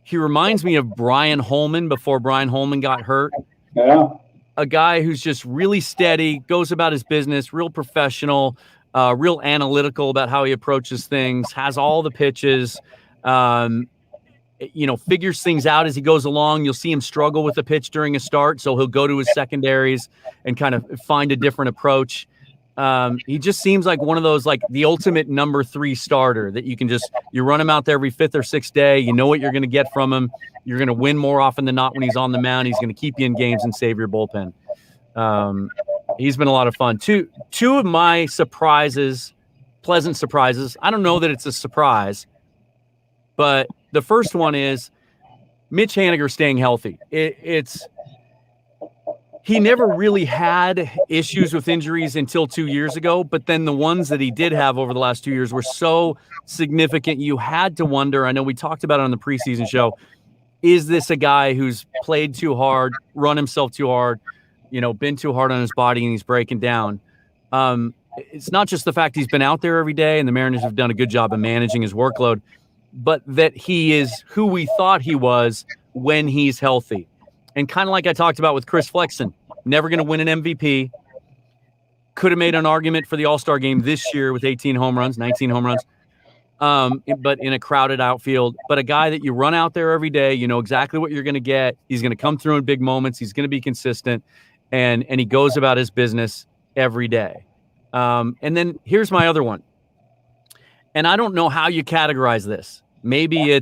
he reminds me of Brian Holman before Brian Holman got hurt. Yeah. A guy who's just really steady, goes about his business, real professional, real analytical about how he approaches things, has all the pitches, figures things out as he goes along. You'll see him struggle with a pitch during a start, so he'll go to his secondaries and kind of find a different approach. He just seems like one of those, like the ultimate number 3 starter that you run him out there every 5th or 6th day. You know what you're going to get from him. You're going to win more often than not when he's on the mound. He's going to keep you in games and save your bullpen. He's been a lot of fun. Two of my pleasant surprises. I don't know that it's a surprise, but the first one is Mitch Haniger staying healthy. He never really had issues with injuries until 2 years ago, but then the ones that he did have over the last 2 years were so significant. You had to wonder, I know we talked about it on the preseason show, is this a guy who's played too hard, run himself too hard, been too hard on his body and he's breaking down? It's not just the fact he's been out there every day and the Mariners have done a good job of managing his workload, but that he is who we thought he was when he's healthy. And kind of like I talked about with Chris Flexen, never going to win an MVP. Could have made an argument for the All-Star game this year with 19 home runs, but in a crowded outfield. But a guy that you run out there every day, you know exactly what you're going to get. He's going to come through in big moments. He's going to be consistent, and he goes about his business every day. And then here's my other one. And I don't know how you categorize this. Maybe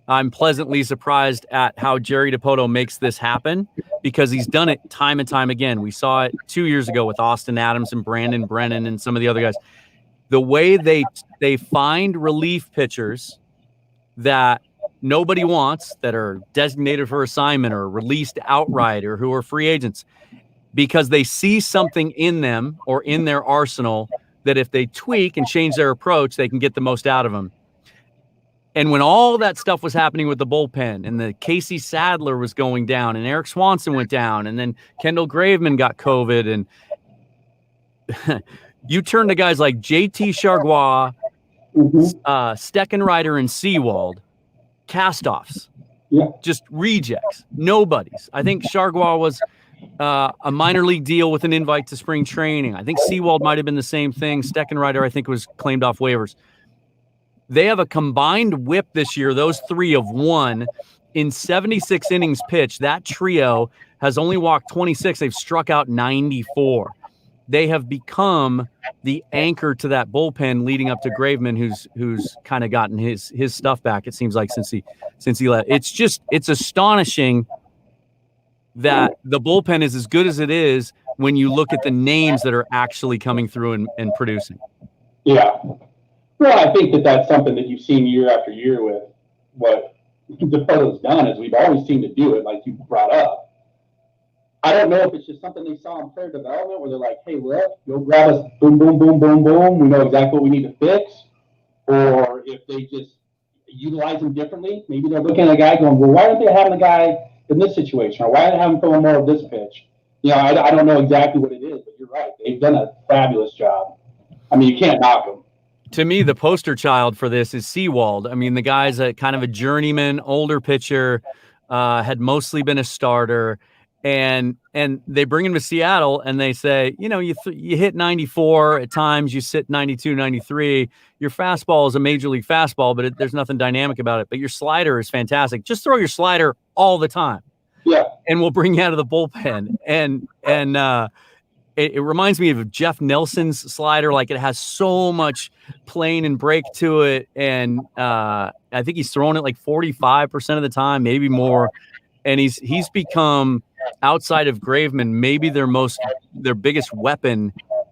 I'm pleasantly surprised at how Jerry Dipoto makes this happen, because he's done it time and time again. We saw it 2 years ago with Austin Adams and Brandon Brennan and some of the other guys. The way they find relief pitchers that nobody wants, that are designated for assignment or released outright or who are free agents, because they see something in them or in their arsenal that if they tweak and change their approach, they can get the most out of them. And when all that stuff was happening with the bullpen and the Casey Sadler was going down and Eric Swanson went down and then Kendall Graveman got COVID, and you turn to guys like JT Chargois, Steckenrider, and Seawald, cast-offs, just rejects, nobodies. I think Chargois was a minor league deal with an invite to spring training. I think Seawald might have been the same thing. Steckenrider, I think, was claimed off waivers. They have a combined whip this year, those three, of 1 in 76 innings pitched. That trio has only walked 26. They've struck out 94. They have become the anchor to that bullpen leading up to Graveman, who's kind of gotten his stuff back, it seems like, since he left. It's astonishing that the bullpen is as good as it is when you look at the names that are actually coming through and producing. Yeah. Well, I think that's something that you've seen year after year with what DePoto's done is we've always seemed to do it, like you brought up. I don't know if it's just something they saw in player development where they're like, hey, look, go grab us, boom, boom, boom, boom, boom. We know exactly what we need to fix. Or if they just utilize him differently. Maybe they're looking at a guy going, well, why aren't they having a guy in this situation? Or why aren't they having throwing more of this pitch? I don't know exactly what it is, but you're right. They've done a fabulous job. I mean, you can't knock them. To me, the poster child for this is Seawald. I mean, the guy's a kind of a journeyman, older pitcher, had mostly been a starter. And they bring him to Seattle and they say, you hit 94 at times, you sit 92, 93. Your fastball is a major league fastball, but there's nothing dynamic about it. But your slider is fantastic. Just throw your slider all the time. Yeah. And we'll bring you out of the bullpen. And it reminds me of Jeff Nelson's slider. Like, it has so much plane and break to it. And I think he's throwing it like 45% of the time, maybe more. And he's become, outside of Graveman, maybe their biggest weapon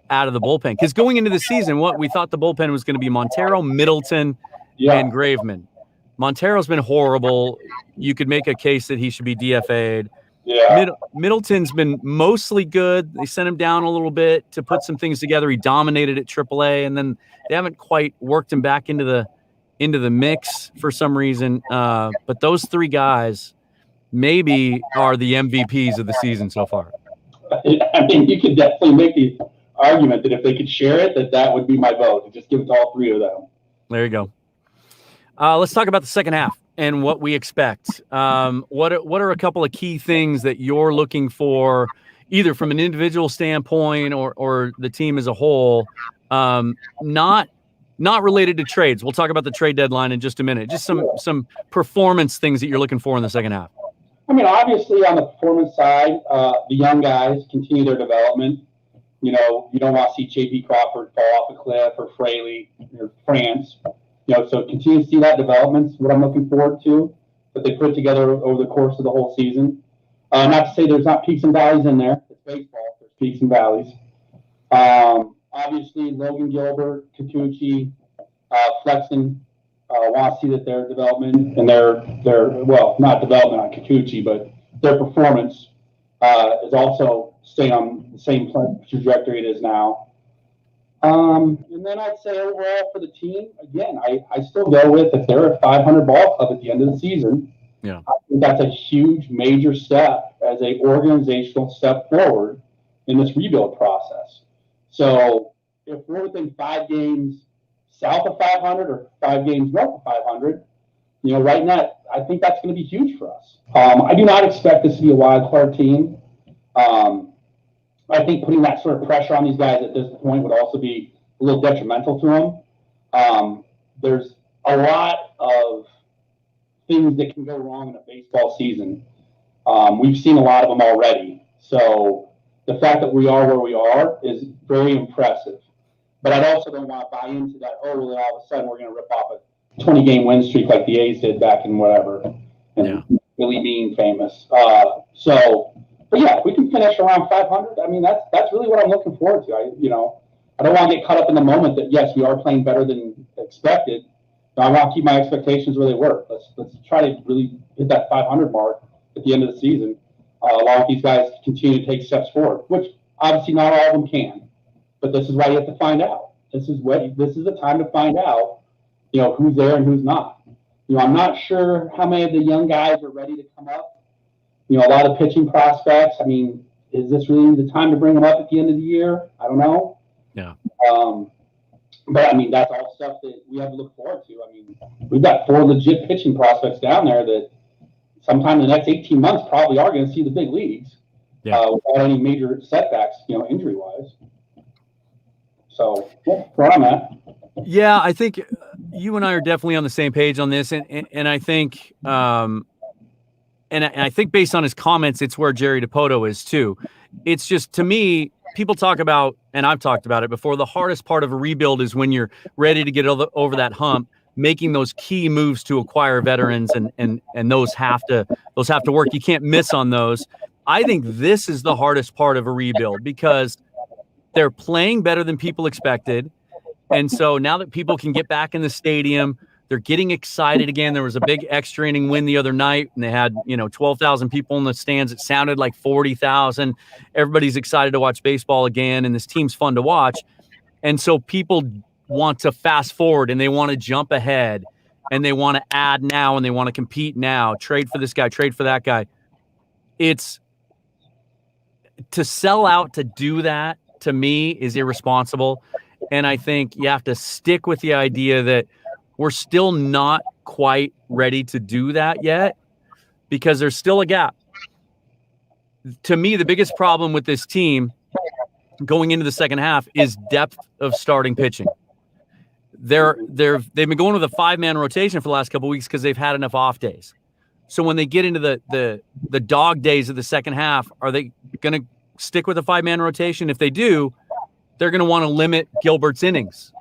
out of the bullpen. Because going into the season, what we thought the bullpen was going to be Montero, Middleton, and Graveman. Montero's been horrible. You could make a case that he should be DFA'd. Yeah. Middleton's been mostly good. They sent him down a little bit to put some things together. He dominated at AAA, and then they haven't quite worked him back into the mix for some reason. But those three guys maybe are the MVPs of the season so far. I mean, you could definitely make the argument that if they could share it, that would be my vote. And just give it to all three of them. There you go. Let's talk about the second half and what we expect. What are a couple of key things that you're looking for, either from an individual standpoint or the team as a whole, not related to trades? We'll talk about the trade deadline in just a minute. Just some performance things that you're looking for in the second half. I mean, obviously on the performance side, the young guys continue their development. You don't want to see J.P. Crawford fall off a cliff or Fraley or France. So continue to see that development is what I'm looking forward to, that they put together over the course of the whole season. Not to say there's not peaks and valleys in there. It's baseball. There's peaks and valleys. Obviously, Logan Gilbert, Kikuchi, Flexen, want to see that their development and their not development on Kikuchi, but their performance is also staying on the same trajectory it is now. And then I'd say overall for the team, again, I still go with if they're a 500 ball club at the end of the season, yeah, I think that's a huge, major step as a organizational step forward in this rebuild process. So if we're within 5 games south of 500 or 5 games north of 500, right now, I think that's going to be huge for us. I do not expect this to be a wild card team. I think putting that sort of pressure on these guys at this point would also be a little detrimental to them. There's a lot of things that can go wrong in a baseball season. We've seen a lot of them already. So the fact that we are where we are is very impressive. But I also don't want to buy into that, all of a sudden we're going to rip off a 20-game win streak like the A's did back in whatever. And Billy Bean famous. But yeah, if we can finish around 500, I mean, that's really what I'm looking forward to. I don't want to get caught up in the moment that, yes, we are playing better than expected. I want to keep my expectations where they were. Let's try to really hit that 500 mark at the end of the season, along with these guys continue to take steps forward, which obviously not all of them can. But this is why you have to find out. This is the time to find out, who's there and who's not. I'm not sure how many of the young guys are ready to come up. A lot of pitching prospects. I mean, is this really the time to bring them up at the end of the year? I don't know. Yeah. But I mean, that's all stuff that we have to look forward to. I mean, we've got 4 legit pitching prospects down there that sometime in the next 18 months probably are going to see the big leagues without any major setbacks, injury-wise. So that's where I'm at. Yeah, I think you and I are definitely on the same page on this, and I think. And I think based on his comments, it's where Jerry DePoto is too. It's just, to me, people talk about, and I've talked about it before, the hardest part of a rebuild is when you're ready to get over that hump, making those key moves to acquire veterans, and those have to work. You can't miss on those. I think this is the hardest part of a rebuild because they're playing better than people expected. And so now that people can get back in the stadium, They're getting excited again. There was a big extra inning win the other night, and they had 12,000 people in the stands. It sounded like 40,000. Everybody's excited to watch baseball again, and this team's fun to watch. And so people want to fast forward, and they want to jump ahead, and they want to add now, and they want to compete now, trade for this guy, trade for that guy. It's to sell out to do that, to me, is irresponsible. And I think you have to stick with the idea that we're still not quite ready to do that yet because there's still a gap. To me, the biggest problem with this team going into the second half is depth of starting pitching. They've been going with a 5-man rotation for the last couple of weeks because they've had enough off days. So when they get into the dog days of the second half, are they going to stick with a 5-man rotation? If they do, they're going to want to limit Gilbert's innings.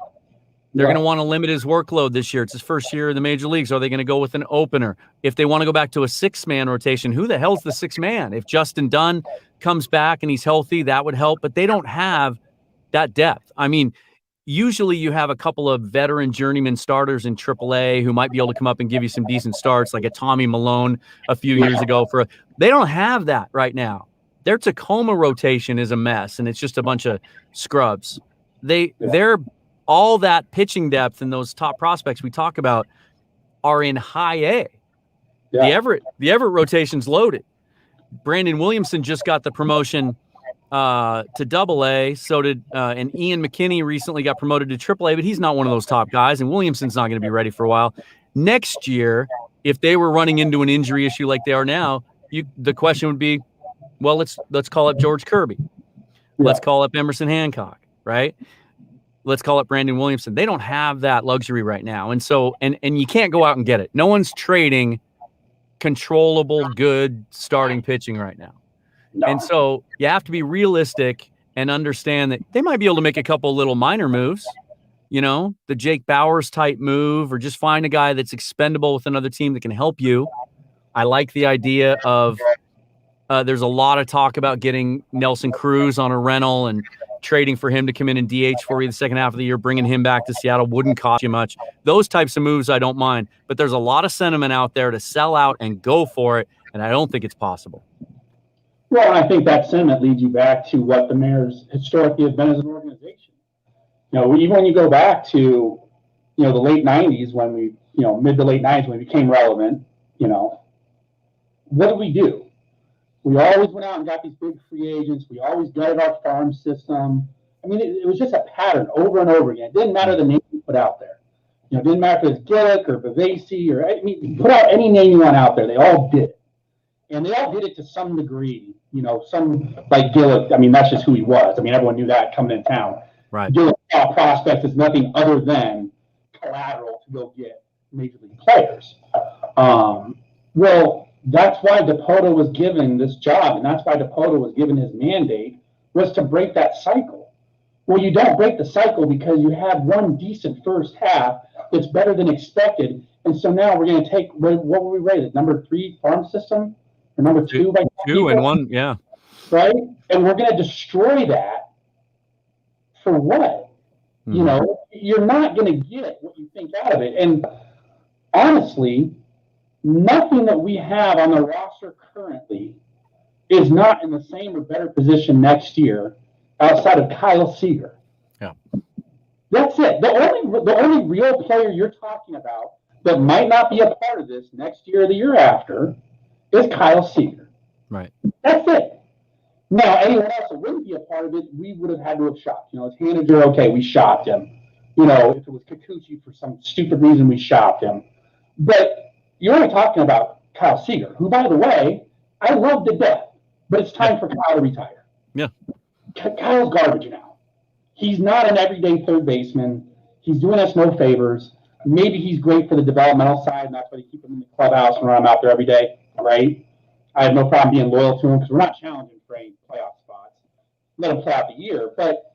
They're going to want to limit his workload this year. It's his first year in the major leagues. Are they going to go with an opener? If they want to go back to a 6-man rotation, who the hell's the 6th man? If Justin Dunn comes back and he's healthy, that would help. But they don't have that depth. I mean, usually you have a couple of veteran journeyman starters in AAA who might be able to come up and give you some decent starts, like a Tommy Malone a few years ago. They don't have that right now. Their Tacoma rotation is a mess, and it's just a bunch of scrubs. They're all that pitching depth and those top prospects we talk about are in high A. Yeah. The Everett rotation's loaded. Brandon Williamson just got the promotion to Double-A. So did and Ian McKinney recently got promoted to Triple-A, but he's not one of those top guys, and Williamson's not going to be ready for a while. Next year, if they were running into an injury issue like they are now, the question would be, well, let's call up George Kirby. Let's call up Emerson Hancock, right? Let's call it Brandon Williamson. They don't have that luxury right now. And so, and you can't go out and get it. No one's trading controllable, good starting pitching right now. No. And so you have to be realistic and understand that they might be able to make a couple little minor moves, the Jake Bauers type move, or just find a guy that's expendable with another team that can help you. I like the idea of, there's a lot of talk about getting Nelson Cruz on a rental and trading for him to come in and DH for you the second half of the year, bringing him back to Seattle wouldn't cost you much. Those types of moves I don't mind, but there's a lot of sentiment out there to sell out and go for it, and I don't think it's possible. Well, I think that sentiment leads you back to what the Mariners historically have been as an organization. Even when you go back to, the late 90s when we, mid to late 90s when we became relevant, what did we do? We always went out and got these big free agents. We always gutted our farm system. I mean, it was just a pattern over and over again. It didn't matter the name you put out there. It didn't matter if it was Gillick or Bavasi you put out any name you want out there. They all did it. And they all did it to some degree. Some like Gillick, that's just who he was. Everyone knew that coming in town. Right. Gillick prospect is nothing other than collateral to go get major league players. Well, that's why DePoto was given this job, and that's why DePoto was given his mandate, was to break that cycle. Well, you don't break the cycle because you have one decent first half that's better than expected, and so now we're going to take, what were we rated, number 3 farm system? Or number 2? By 2 and 1, yeah. Right? And we're going to destroy that for what? Mm-hmm. You're not going to get what you think out of it. And honestly, nothing that we have on the roster currently is not in the same or better position next year outside of Kyle Seager. Yeah. That's it. The only real player you're talking about that might not be a part of this next year or the year after is Kyle Seager. Right. That's it. Now, anyone else that wouldn't be a part of it, we would have had to have shopped. It's Haniger, okay, we shopped him. If it was Kikuchi for some stupid reason, we shopped him. But you're only talking about Kyle Seager, who, by the way, I love to death, but it's time for Kyle to retire. Yeah. Kyle's garbage now. He's not an everyday third baseman. He's doing us no favors. Maybe he's great for the developmental side, and that's why they keep him in the clubhouse and run him out there every day, right? I have no problem being loyal to him because we're not challenging for any playoff spots. Let him play out the year, but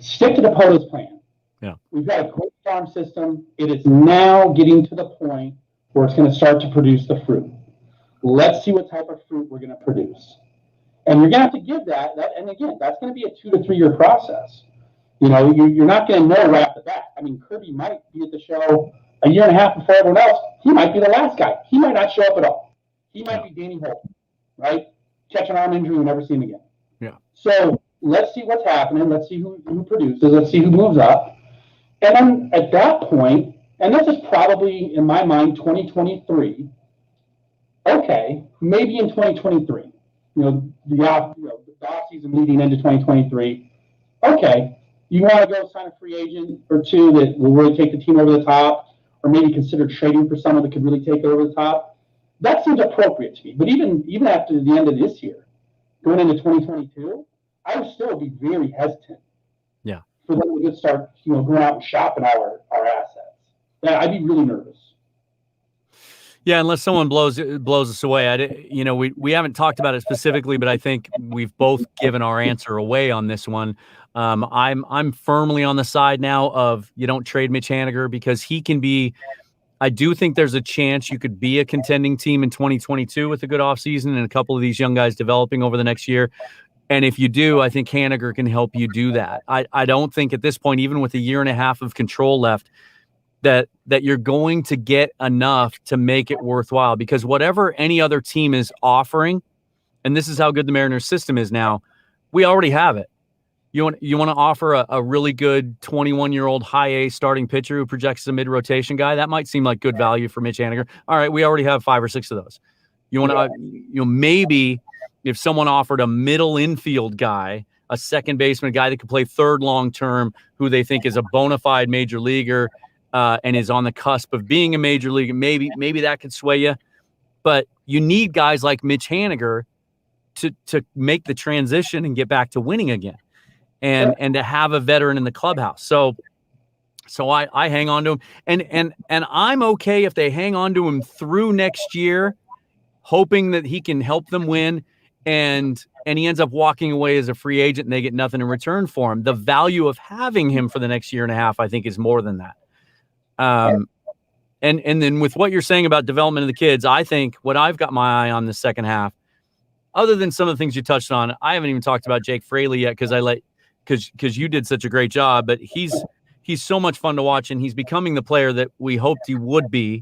stick to DePoto's plan. Yeah. We've got a great farm system. It is now getting to the point where it's going to start to produce the fruit. Let's see what type of fruit we're going to produce. And you're going to have to give that, and again, that's going to be a 2 to 3 year process. You're not going to know right off the bat. Kirby might be at the show a year and a half before everyone else, he might be the last guy. He might not show up at all. He might be Danny Holt, right? Catch an arm injury, we never see him again. Yeah. So let's see what's happening. Let's see who produces. Let's see who moves up. And then at that point, and this is probably, in my mind, 2023, okay, maybe in 2023, the off season leading into 2023, okay, you want to go sign a free agent or two that will really take the team over the top, or maybe consider trading for someone that could really take it over the top. That seems appropriate to me. But even after the end of this year, going into 2022, I would still be very hesitant. Yeah. For them to just start, going out and shopping our assets. Yeah, I'd be really nervous. Yeah, unless someone blows us away. We haven't talked about it specifically, but I think we've both given our answer away on this one. I'm firmly on the side now of you don't trade Mitch Haniger because he can be. I do think there's a chance you could be a contending team in 2022 with a good offseason and a couple of these young guys developing over the next year. And if you do, I think Haniger can help you do that. I don't think at this point, even with a year and a half of control left, that you're going to get enough to make it worthwhile, because whatever any other team is offering, and this is how good the Mariners system is now, we already have it. You want to offer a really good 21-year-old high A starting pitcher who projects as a mid-rotation guy? That might seem like good value for Mitch Haniger. All right, we already have 5 or 6 of those. You want to, maybe if someone offered a middle infield guy, a second baseman, a guy that could play third long-term, who they think is a bona fide major leaguer and is on the cusp of being a major leaguer, maybe that could sway you. But you need guys like Mitch Haniger to make the transition and get back to winning again. And to have a veteran in the clubhouse. So I hang on to him. And I'm okay if they hang on to him through next year, hoping that he can help them win, and he ends up walking away as a free agent and they get nothing in return for him. The value of having him for the next year and a half, I think, is more than that. And then with what you're saying about development of the kids, I think what I've got my eye on the second half, other than some of the things you touched on, I haven't even talked about Jake Fraley yet because you did such a great job, but he's so much fun to watch, and he's becoming the player that we hoped he would be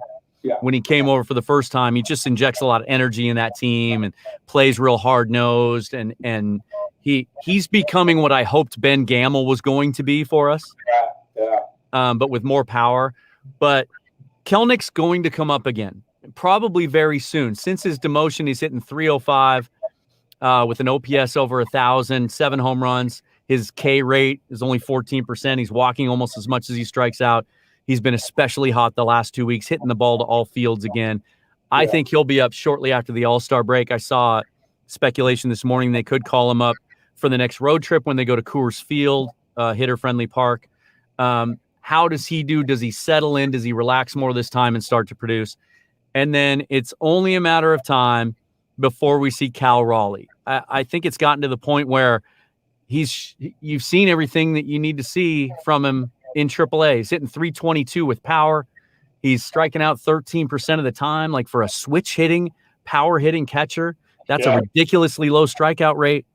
when he came over for the first time. He just injects a lot of energy in that team and plays real hard-nosed, and he's becoming what I hoped Ben Gamel was going to be for us, but with more power. But Kelnick's going to come up again, probably very soon. Since his demotion, he's hitting .305 with an OPS over 1,000, 7 home runs. His K rate is only 14%. He's walking almost as much as he strikes out. He's been especially hot the last 2 weeks, hitting the ball to all fields again. I think he'll be up shortly after the All-Star break. I saw speculation this morning they could call him up for the next road trip when they go to Coors Field, hitter-friendly park. How does he do? Does he settle in? Does he relax more this time and start to produce? And then it's only a matter of time before we see Cal Raleigh. I think it's gotten to the point where you've seen everything that you need to see from him in AAA. He's hitting .322 with power. He's striking out 13% of the time. Like, for a switch hitting, power hitting catcher, that's a ridiculously low strikeout rate.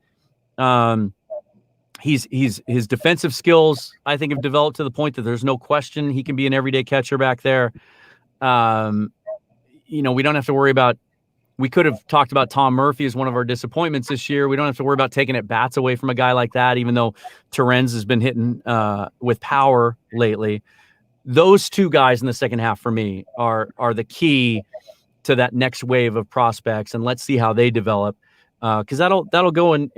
His defensive skills, I think, have developed to the point that there's no question he can be an everyday catcher back there. We don't have to worry about. We could have talked about Tom Murphy as one of our disappointments this year. We don't have to worry about taking at bats away from a guy like that, even though Terens has been hitting with power lately. Those two guys in the second half for me are the key to that next wave of prospects, and let's see how they develop, because that'll go in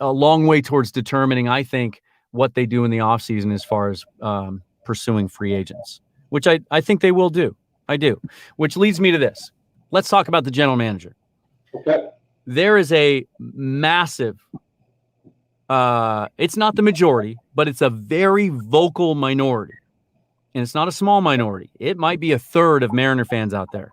a long way towards determining, I think, what they do in the offseason as far as pursuing free agents, which I think they will do. I do, which leads me to this. Let's talk about the general manager. Okay. There is a massive, it's not the majority, but it's a very vocal minority. And it's not a small minority. It might be a third of Mariner fans out there.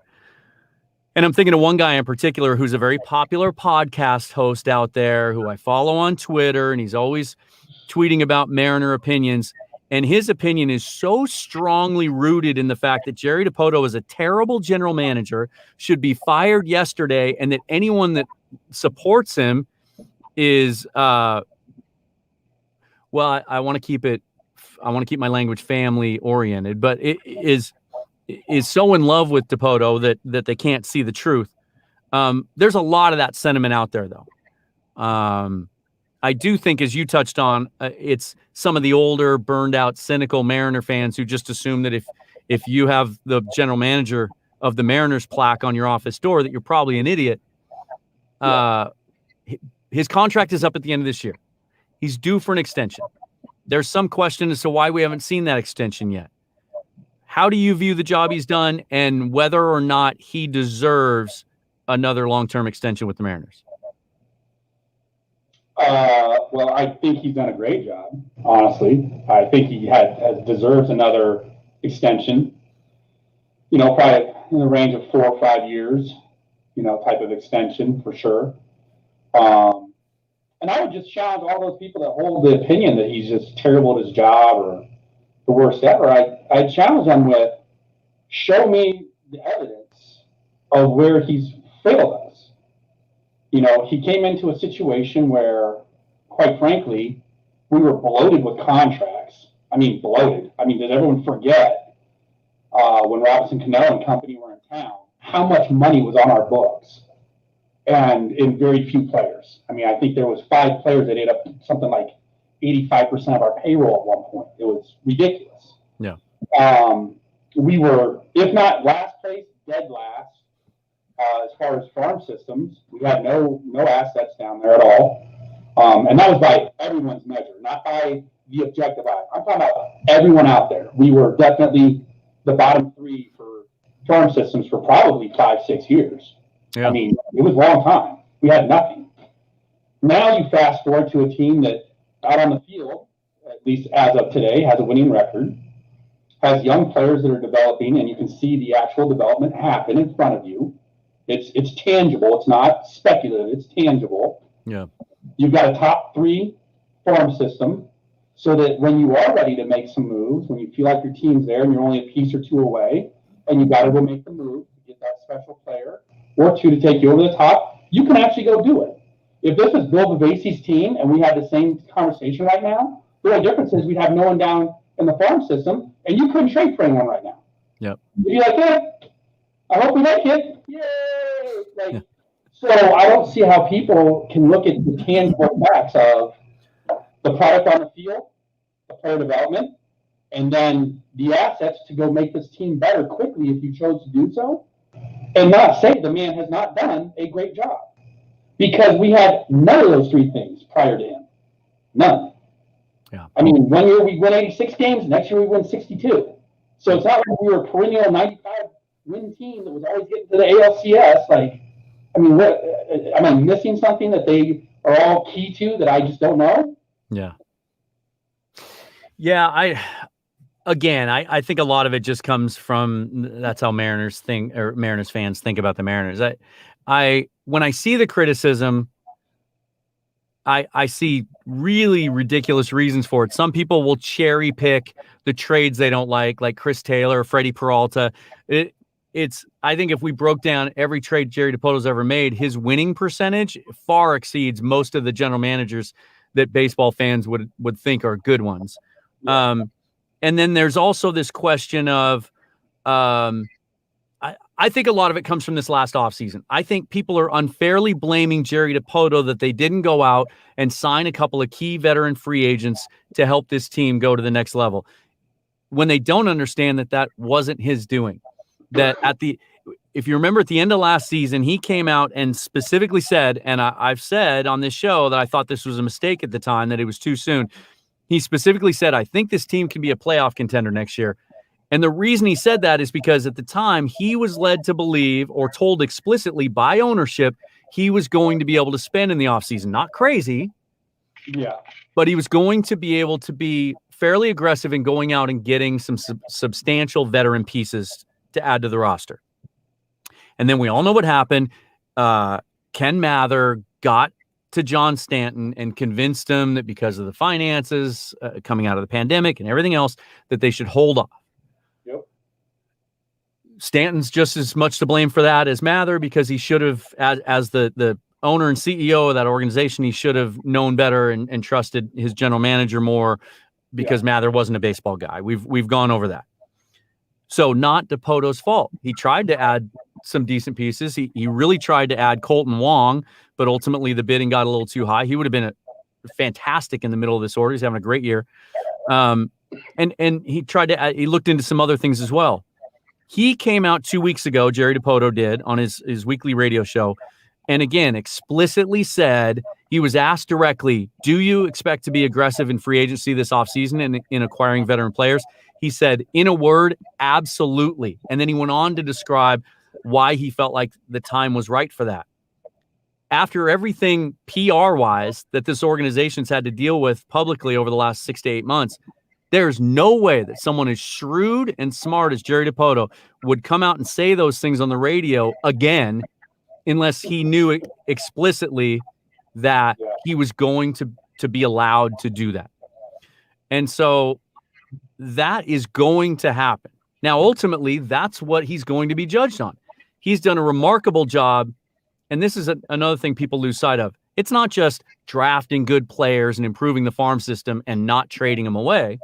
And I'm thinking of one guy in particular who's a very popular podcast host out there who I follow on Twitter, and he's always tweeting about Mariner opinions. And his opinion is so strongly rooted in the fact that Jerry Dipoto is a terrible general manager, should be fired yesterday, and that anyone that supports him is, I want to keep it I want to keep my language family oriented, but it is so in love with Dipoto that they can't see the truth. There's a lot of that sentiment out there, though. I do think, as you touched on, it's some of the older, burned out, cynical Mariner fans who just assume that if you have the general manager of the Mariners plaque on your office door, that you're probably an idiot. His contract is up at the end of this year. He's due for an extension. There's some question as to why we haven't seen that extension yet. How do you view the job he's done and whether or not he deserves another long-term extension with the Mariners? Well, I think he's done a great job, honestly. I think he deserves another extension, probably in the range of 4 or 5 years, type of extension for sure. And I would just challenge all those people that hold the opinion that he's just terrible at his job or the worst ever. I challenge them with, show me the evidence of where he's failed us. He came into a situation where, quite frankly, we were bloated with contracts. I mean, bloated. I mean, did everyone forget when Robinson Cano and company were in town, how much money was on our books? And in very few players. I mean, I think there was 5 players that ate up something like 85% of our payroll at one point. It was ridiculous. Yeah. We were, if not last place, dead last. As far as farm systems, we had no assets down there at all. And that was by everyone's measure, not by the objective eye. I'm talking about everyone out there. We were definitely the bottom 3 for farm systems for probably 5-6 years. Yeah. I mean, it was a long time. We had nothing. Now you fast forward to a team that out on the field, at least as of today, has a winning record, has young players that are developing, and you can see the actual development happen in front of you. It's tangible. It's not speculative. It's tangible. Yeah. You've got a top 3 farm system so that when you are ready to make some moves, when you feel like your team's there and you're only a piece or 2 away, and you got to go make the move to get that special player or 2 to take you over the top, you can actually go do it. If this was Bill Bavasi's team and we had the same conversation right now, the only difference is we'd have no one down in the farm system, and you couldn't trade for anyone right now. Yep. You'd be like, I hope we make it. Yay! So I don't see how people can look at the tangible facts of the product on the field, the player development, and then the assets to go make this team better quickly if you chose to do so, and not say the man has not done a great job. Because we had none of those 3 things prior to him. None. Yeah. I mean, one year we win 86 games, next year we win 62. So it's not like we were a perennial 95-win team that was always getting to the ALCS. Like, I mean, what, am I missing something that they are all key to that I just don't know? Yeah. Yeah, I think a lot of it just comes from that's how Mariners fans think about the Mariners. When I see the criticism, I see really ridiculous reasons for it. Some people will cherry pick the trades they don't like Chris Taylor, Freddie Peralta. I think if we broke down every trade Jerry Dipoto's ever made, his winning percentage far exceeds most of the general managers that baseball fans would think are good ones. Yeah. And then there's also this question of, I think a lot of it comes from this last offseason. I think people are unfairly blaming Jerry Dipoto that they didn't go out and sign a couple of key veteran free agents to help this team go to the next level, when they don't understand that wasn't his doing. That if you remember at the end of last season, he came out and specifically said, and I've said on this show that I thought this was a mistake at the time, that it was too soon. He specifically said, I think this team can be a playoff contender next year. And the reason he said that is because at the time he was led to believe, or told explicitly by ownership, he was going to be able to spend in the offseason. Not crazy. Yeah. But he was going to be able to be fairly aggressive in going out and getting some substantial veteran pieces to add to the roster. And then we all know what happened. Ken Mather got to John Stanton and convinced him that because of the finances coming out of the pandemic and everything else, that they should hold off. Yep. Stanton's just as much to blame for that as Mather, because he should have, as the owner and CEO of that organization, he should have known better and trusted his general manager more because Mather wasn't a baseball guy. We've gone over that. So not DePoto's fault. He tried to add some decent pieces. He really tried to add Colton Wong, but ultimately the bidding got a little too high. He would have been fantastic in the middle of this order. He's having a great year. And he tried to he looked into some other things as well. He came out 2 weeks ago, Jerry DePoto did, on his weekly radio show, and again explicitly said, he was asked directly, do you expect to be aggressive in free agency this offseason and in acquiring veteran players? He said, in a word, absolutely. And then he went on to describe why he felt like the time was right for that. After everything PR-wise that this organization's had to deal with publicly over the last 6 to 8 months, there's no way that someone as shrewd and smart as Jerry DePoto would come out and say those things on the radio again unless he knew explicitly that he was going to be allowed to do that. And so that is going to happen. Now, ultimately, that's what he's going to be judged on. He's done a remarkable job. And this is another thing people lose sight of. It's not just drafting good players and improving the farm system and not trading them away.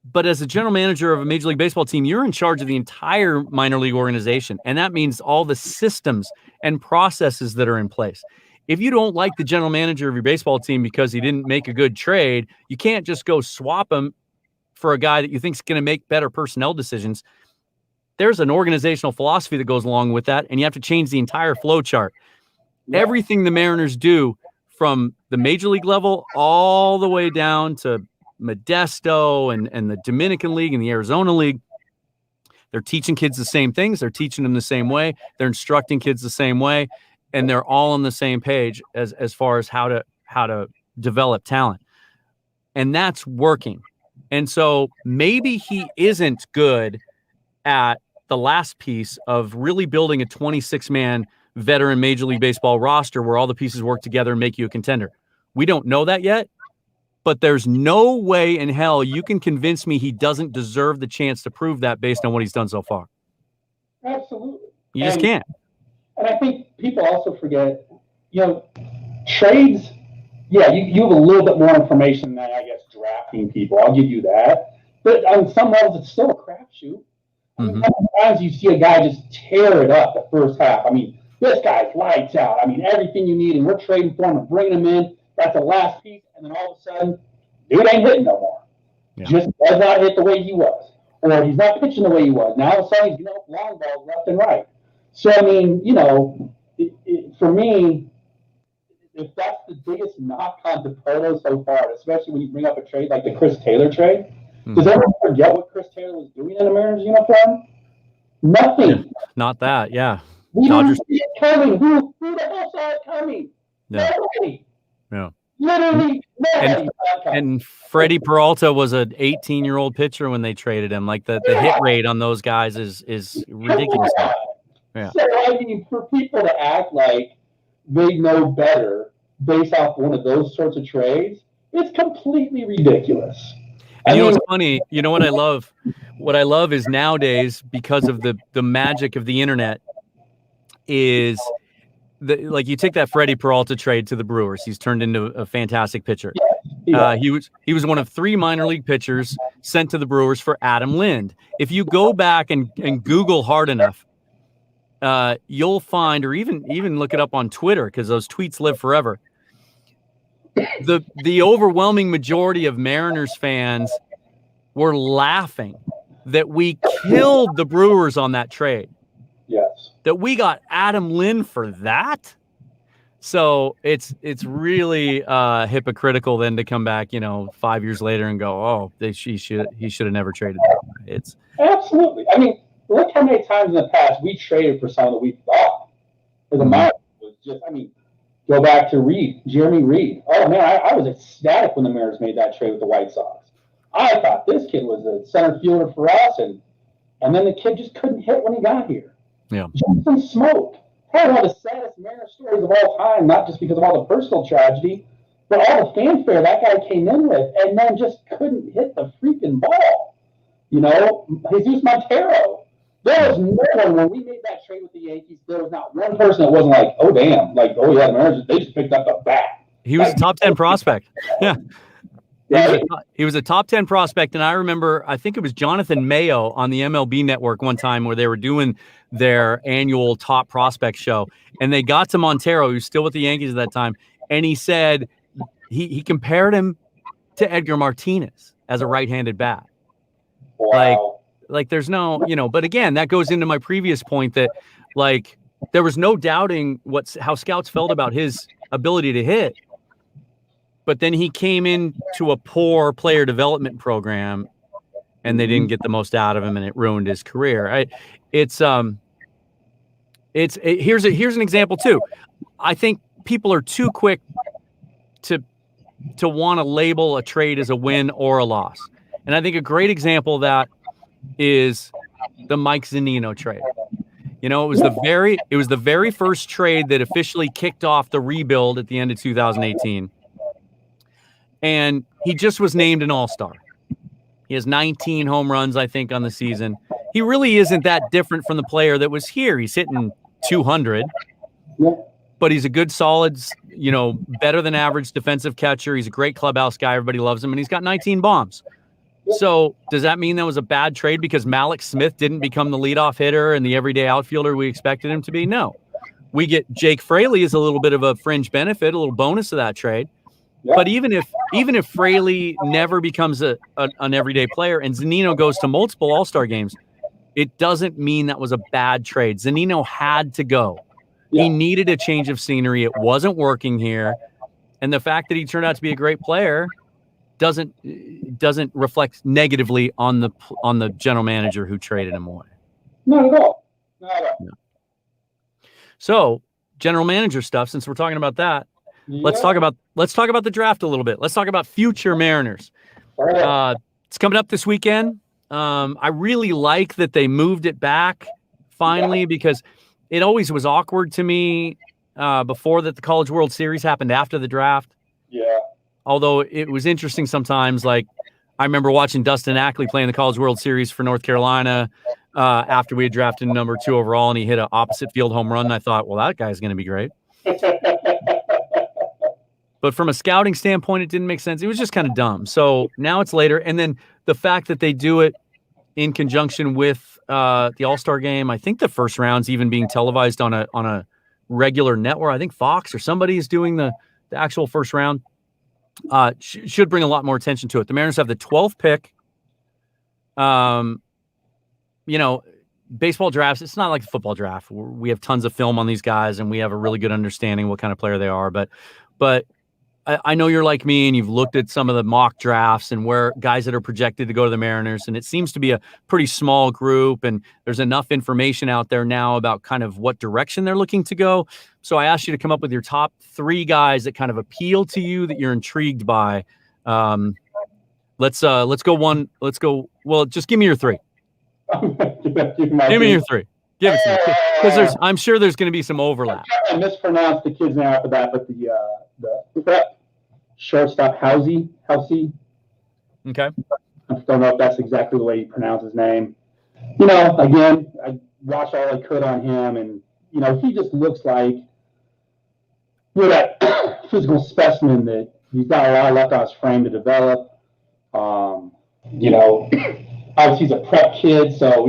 But as a general manager of a Major League Baseball team, you're in charge of the entire minor league organization. And that means all the systems and processes that are in place. If you don't like the general manager of your baseball team because he didn't make a good trade, you can't just go swap him for a guy that you think is going to make better personnel decisions. There's an organizational philosophy that goes along with that, and you have to change the entire flow chart. Yeah. Everything the Mariners do from the Major League level all the way down to Modesto and the Dominican League and the Arizona League, they're teaching kids the same things. They're teaching them the same way. They're instructing kids the same way, and they're all on the same page as far as how to develop talent. And that's working. And so maybe he isn't good at the last piece of really building a 26-man veteran Major League Baseball roster where all the pieces work together and make you a contender. We don't know that yet, but there's no way in hell you can convince me he doesn't deserve the chance to prove that based on what he's done so far. Absolutely. You just can't. And I think people also forget, trades, yeah, you have a little bit more information than, I guess, drafting people. I'll give you that. But on some levels, it's still a crapshoot. Mm-hmm. Sometimes you see a guy just tear it up the first half. I mean, this guy's lights out. I mean, everything you need, and we're trading for him and bringing him in. That's the last piece, and then all of a sudden, dude ain't hitting no more. Yeah. Just does not hit the way he was, or he's not pitching the way he was. Now all of a sudden, he's long balls left and right. So I mean, for me, if that's the biggest knock on DePoto so far, especially when you bring up a trade like the Chris Taylor trade. Does everyone forget what Chris Taylor was doing in a Mariners uniform? Nothing. Yeah, not that, yeah. We didn't see it coming. Who the hell saw it coming? Yeah. Nobody. Yeah. Literally nobody. And Freddie Peralta was an 18-year-old pitcher when they traded him. Like the hit rate on those guys is ridiculous. Yeah. So I mean, for people to act like they know better based off one of those sorts of trades, it's completely ridiculous. And what's funny, what I love? What I love is nowadays, because of the magic of the internet, is like you take that Freddie Peralta trade to the Brewers. He's turned into a fantastic pitcher. He was one of 3 minor league pitchers sent to the Brewers for Adam Lind. If you go back and Google hard enough, you'll find, or even look it up on Twitter, because those tweets live forever. The overwhelming majority of Mariners fans were laughing that we killed the Brewers on that trade. Yes. That we got Adam Lind for that. So it's really hypocritical then to come back, 5 years later and go, oh, he should have never traded that. It's absolutely. I mean, look how many times in the past we traded for someone that we thought for the Mariners was just. I mean, go back to Jeremy Reed. Oh man, I was ecstatic when the Mariners made that trade with the White Sox. I thought this kid was a center fielder for us, and then the kid just couldn't hit when he got here. Yeah. Justin Smoke. Probably one of the saddest Mariners stories of all time, not just because of all the personal tragedy, but all the fanfare that guy came in with, and then just couldn't hit the freaking ball. Jesus Montero. There was no one, when we made that trade with the Yankees, there was not one person that wasn't like, oh, damn, like, oh, yeah, the Mariners, they just picked up the bat. He was a top 10 prospect. Yeah. He was a top 10 prospect, and I remember, I think it was Jonathan Mayo on the MLB Network one time where they were doing their annual top prospect show, and they got to Montero, who was still with the Yankees at that time, and he said he compared him to Edgar Martinez as a right-handed bat. Wow. Like there's no, but again, that goes into my previous point that like there was no doubting how scouts felt about his ability to hit. But then he came into a poor player development program, and they didn't get the most out of him, and it ruined his career. Here's an example too. I think people are too quick to want to label a trade as a win or a loss, and I think a great example of that is the Mike Zunino trade. It was the very first trade that officially kicked off the rebuild at the end of 2018. And he just was named an all-star. He has 19 home runs, I think, on the season. He really isn't that different from the player that was here. He's hitting 200, but he's a good, solid, better than average defensive catcher. He's a great clubhouse guy. Everybody loves him, and he's got 19 bombs. So does that mean that was a bad trade because Malik Smith didn't become the leadoff hitter and the everyday outfielder we expected him to be? No. We get Jake Fraley as a little bit of a fringe benefit, a little bonus to that trade. Yeah. But even if Fraley never becomes an everyday player and Zunino goes to multiple All-Star games, it doesn't mean that was a bad trade. Zunino had to go. Yeah. He needed a change of scenery. It wasn't working here. And the fact that he turned out to be a great player doesn't reflect negatively on the general manager who traded him away. Not at all. Not at all. No. So, general manager stuff, since we're talking about that, let's talk about the draft a little bit. Let's talk about future Mariners. It's coming up this weekend. I really like that they moved it back finally because it always was awkward to me before that the College World Series happened after the draft. Yeah. Although it was interesting sometimes. Like I remember watching Dustin Ackley playing the College World Series for North Carolina after we had drafted number 2 overall, and he hit an opposite field home run. And I thought, well, that guy's going to be great. But from a scouting standpoint, it didn't make sense. It was just kind of dumb. So now it's later. And then the fact that they do it in conjunction with the All-Star game, I think the first round's even being televised on a regular network. I think Fox or somebody is doing the actual first round. Should bring a lot more attention to it. The Mariners have the 12th pick. Baseball drafts, it's not like the football draft. We have tons of film on these guys, and we have a really good understanding what kind of player they are. But I know you're like me, and you've looked at some of the mock drafts and where guys that are projected to go to the Mariners, and it seems to be a pretty small group, and there's enough information out there now about kind of what direction they're looking to go. So I asked you to come up with your top 3 guys that kind of appeal to you, that you're intrigued by. Let's go one. Let's go. Well, just give me your 3. Give me your 3. Give it to me, because I'm sure there's going to be some overlap. I mispronounced the kid's name after that, but the shortstop Housey. Okay. I don't know if that's exactly the way you pronounce his name. Again, I watched all I could on him, and he just looks like that physical specimen that he's got a lot left on his frame to develop. Obviously he's a prep kid, so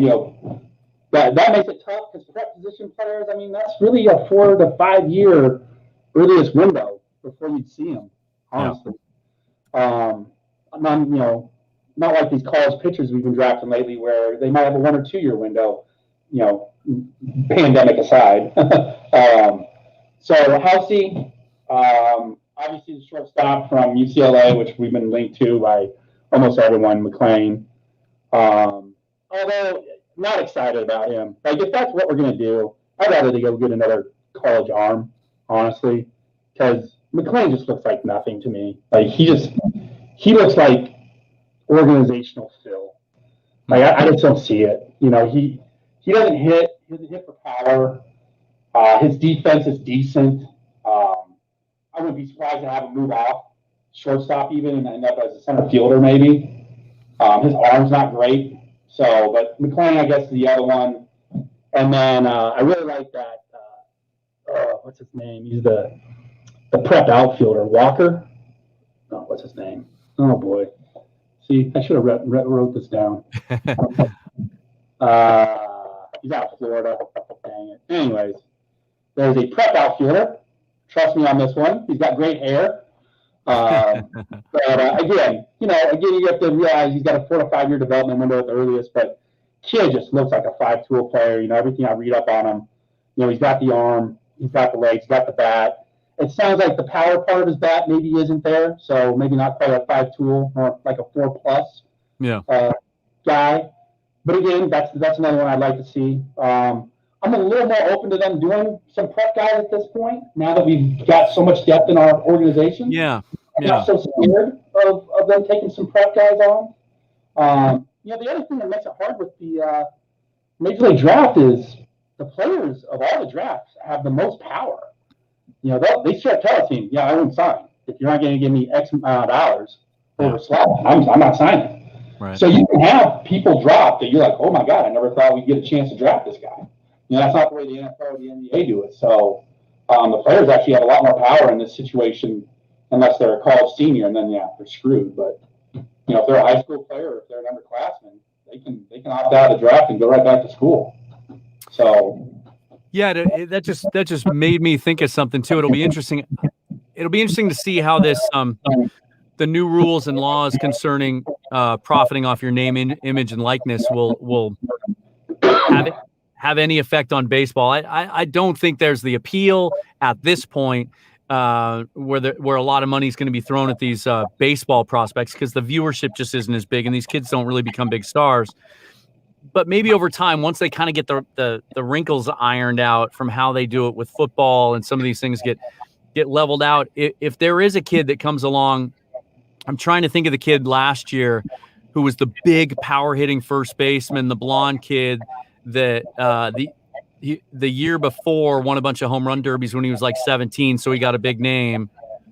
that makes it tough because prep position players, that's really a 4 to 5 year earliest window before you'd see them, honestly. Yeah. Not like these college pitchers we've been drafting lately where they might have a 1 or 2 year window, pandemic aside. So Housey, obviously the shortstop from UCLA, which we've been linked to by almost everyone, McLean. Although not excited about him. Like if that's what we're gonna do, I'd rather they go get another college arm, honestly, because McLean just looks like nothing to me. Like he looks like organizational fill. Like I just don't see it. He doesn't hit. He doesn't hit for power. His defense is decent. I wouldn't be surprised to have him move off shortstop even and end up as a center fielder maybe. His arm's not great. So, but McLean, I guess, is the other one. And then I really like that. What's his name? He's the prep outfielder. Walker? No, what's his name? Oh boy. See, I should have wrote this down. He's out of Florida. Dang it. Anyways, there's a prep outfielder. Trust me on this one. He's got great hair. But again, you have to realize he's got a 4 to 5 year development window at the earliest. But kid just looks like a 5-tool player. Everything I read up on him. He's got the arm, he's got the legs, he's got the bat. It sounds like the power part of his bat maybe isn't there, so maybe not quite a 5-tool, more like a 4+ guy. But again, that's another one I'd like to see. I'm a little more open to them doing some prep guys at this point. Now that we've got so much depth in our organization, I'm not so scared of them taking some prep guys on. The other thing that makes it hard with the Major League Draft is the players of all the drafts have the most power. They start telling a team, I won't sign. If you're not going to give me X amount of dollars over slot, I'm not signing. Right. So you can have people drop that you're like, oh my God, I never thought we'd get a chance to draft this guy. That's not the way the NFL or the NBA do it. So the players actually have a lot more power in this situation, unless they're a college senior, and then they're screwed. But if they're a high school player or if they're an underclassman, they can opt out of the draft and go right back to school. So. Yeah, that just made me think of something too. It'll be interesting. It'll be interesting to see how this the new rules and laws concerning profiting off your name, image, and likeness will have any effect on baseball. I don't think there's the appeal at this point where a lot of money is going to be thrown at these baseball prospects because the viewership just isn't as big, and these kids don't really become big stars. But maybe over time, once they kind of get the wrinkles ironed out from how they do it with football and some of these things get leveled out, if there is a kid that comes along, I'm trying to think of the kid last year who was the big power hitting first baseman, the blonde kid that the year before won a bunch of home run derbies when he was like 17, so he got a big name.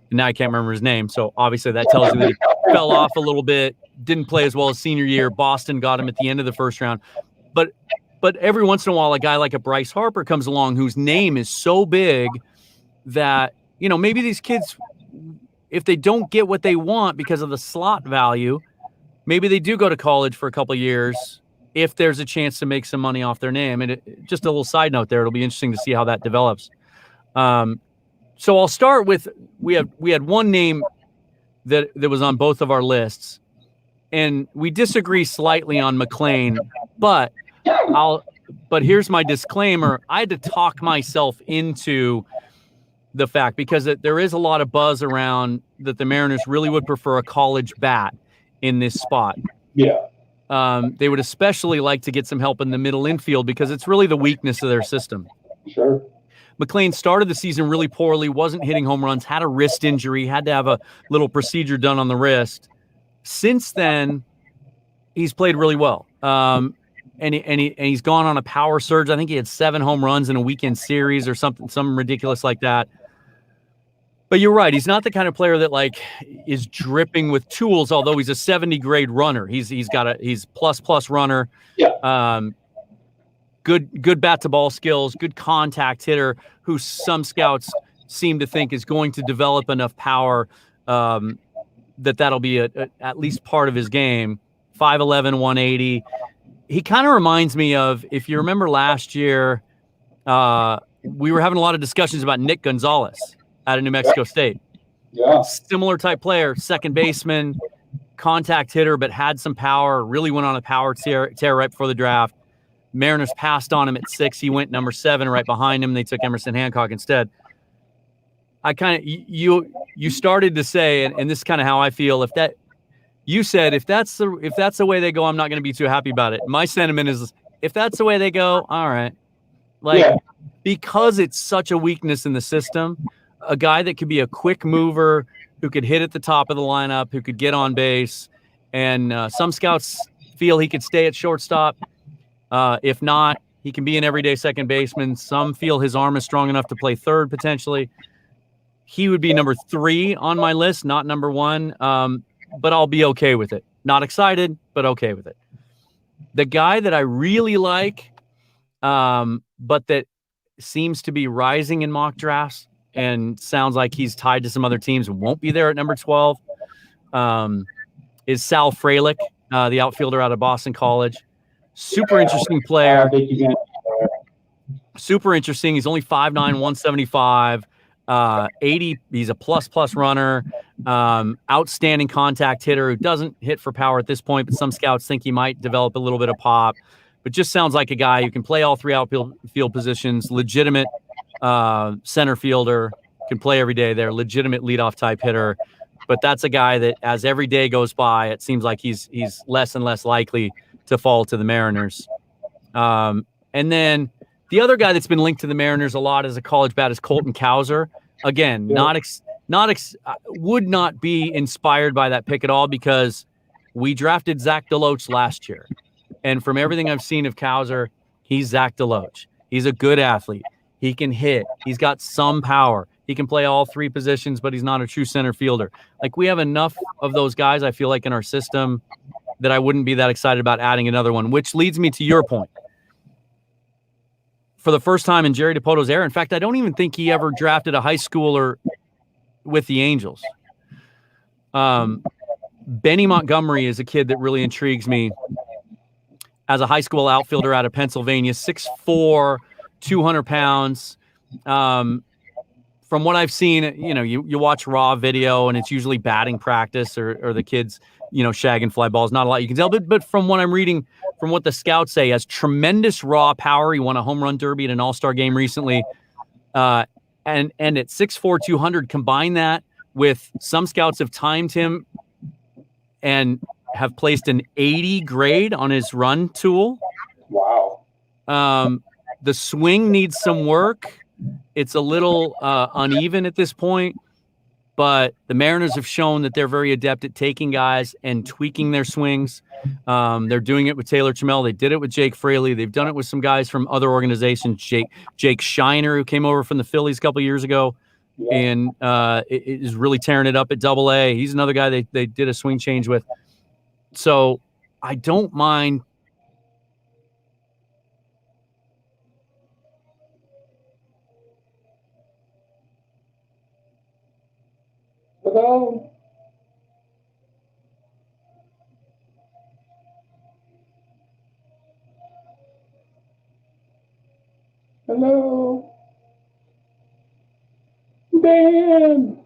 And now I can't remember his name, so obviously that tells you that he fell off a little bit. Didn't play as well as senior year. Boston got him at the end of the first round. But every once in a while, a guy like a Bryce Harper comes along whose name is so big that, maybe these kids, if they don't get what they want because of the slot value, maybe they do go to college for a couple of years if there's a chance to make some money off their name. And just a little side note there, it'll be interesting to see how that develops. So I'll start with, we had one name that was on both of our lists, and we disagree slightly on McLean, but here's my disclaimer. I had to talk myself into the fact, because there is a lot of buzz around that the Mariners really would prefer a college bat in this spot. Yeah. They would especially like to get some help in the middle infield because it's really the weakness of their system. Sure. McLean started the season really poorly, wasn't hitting home runs, had a wrist injury, had to have a little procedure done on the wrist. Since then, he's played really well. And he's gone on a power surge. I think he had 7 home runs in a weekend series or something ridiculous like that. But you're right. He's not the kind of player that is dripping with tools, although he's a 70 grade runner. He's plus runner. Yeah. Good bat to ball skills, good contact hitter who some scouts seem to think is going to develop enough power that'll be at least part of his game. 5'11", 180. He kind of reminds me of, if you remember last year, we were having a lot of discussions about Nick Gonzalez out of New Mexico State. Yeah. Similar type player, second baseman, contact hitter, but had some power, really went on a power tear right before the draft. Mariners passed on him at 6. He went number 7 right behind him. They took Emerson Hancock instead. I kind of, you started to say, and this is kind of how I feel. If that's the way they go, I'm not going to be too happy about it. My sentiment is, if that's the way they go, all right. Because it's such a weakness in the system, a guy that could be a quick mover, who could hit at the top of the lineup, who could get on base, and some scouts feel he could stay at shortstop. If not, he can be an everyday second baseman. Some feel his arm is strong enough to play third potentially. He would be number 3 on my list, not number 1. But I'll be okay with it. Not excited, but okay with it. The guy that I really like, but that seems to be rising in mock drafts and sounds like he's tied to some other teams and won't be there at number 12, is Sal Frelick, the outfielder out of Boston College. Super interesting I player. don't think he's in. Super interesting. He's only 5'9", 175, 80. He's a plus runner. Outstanding contact hitter who doesn't hit for power at this point, but some scouts think he might develop a little bit of pop. But just sounds like a guy who can play all three outfield positions, legitimate center fielder, can play every day there, legitimate leadoff type hitter. But that's a guy that, as every day goes by, it seems like he's less and less likely to fall to the Mariners. And then the other guy that's been linked to the Mariners a lot as a college bat is Colton Cowser. Again, would not be inspired by that pick at all because we drafted Zach DeLoach last year. And from everything I've seen of Cowser, he's Zach DeLoach. He's a good athlete. He can hit. He's got some power. He can play all three positions, but he's not a true center fielder. Like, we have enough of those guys, I feel like, in our system that I wouldn't be that excited about adding another one, which leads me to your point. For the first time in Jerry DiPoto's era, in fact, I don't even think he ever drafted a high schooler with the Angels. Benny Montgomery is a kid that really intrigues me as a high school outfielder out of Pennsylvania, 6'4", 200 pounds. From what I've seen, you watch raw video and it's usually batting practice or the kids, shagging fly balls. Not a lot you can tell, but from what I'm reading, from what the scouts say, has tremendous raw power. He won a home run derby at an all-star game recently. And at 6'4", 200, combine that with some scouts have timed him and have placed an 80 grade on his run tool. Wow. The swing needs some work. It's a little uneven at this point, but the Mariners have shown that they're very adept at taking guys and tweaking their swings. They're doing it with Taylor Trammell. They did it with Jake Fraley. They've done it with some guys from other organizations. Jake Shiner, who came over from the Phillies a couple of years ago, and is really tearing it up at Double-A. He's another guy they did a swing change with. So I don't mind. Hello. Hello. Dan.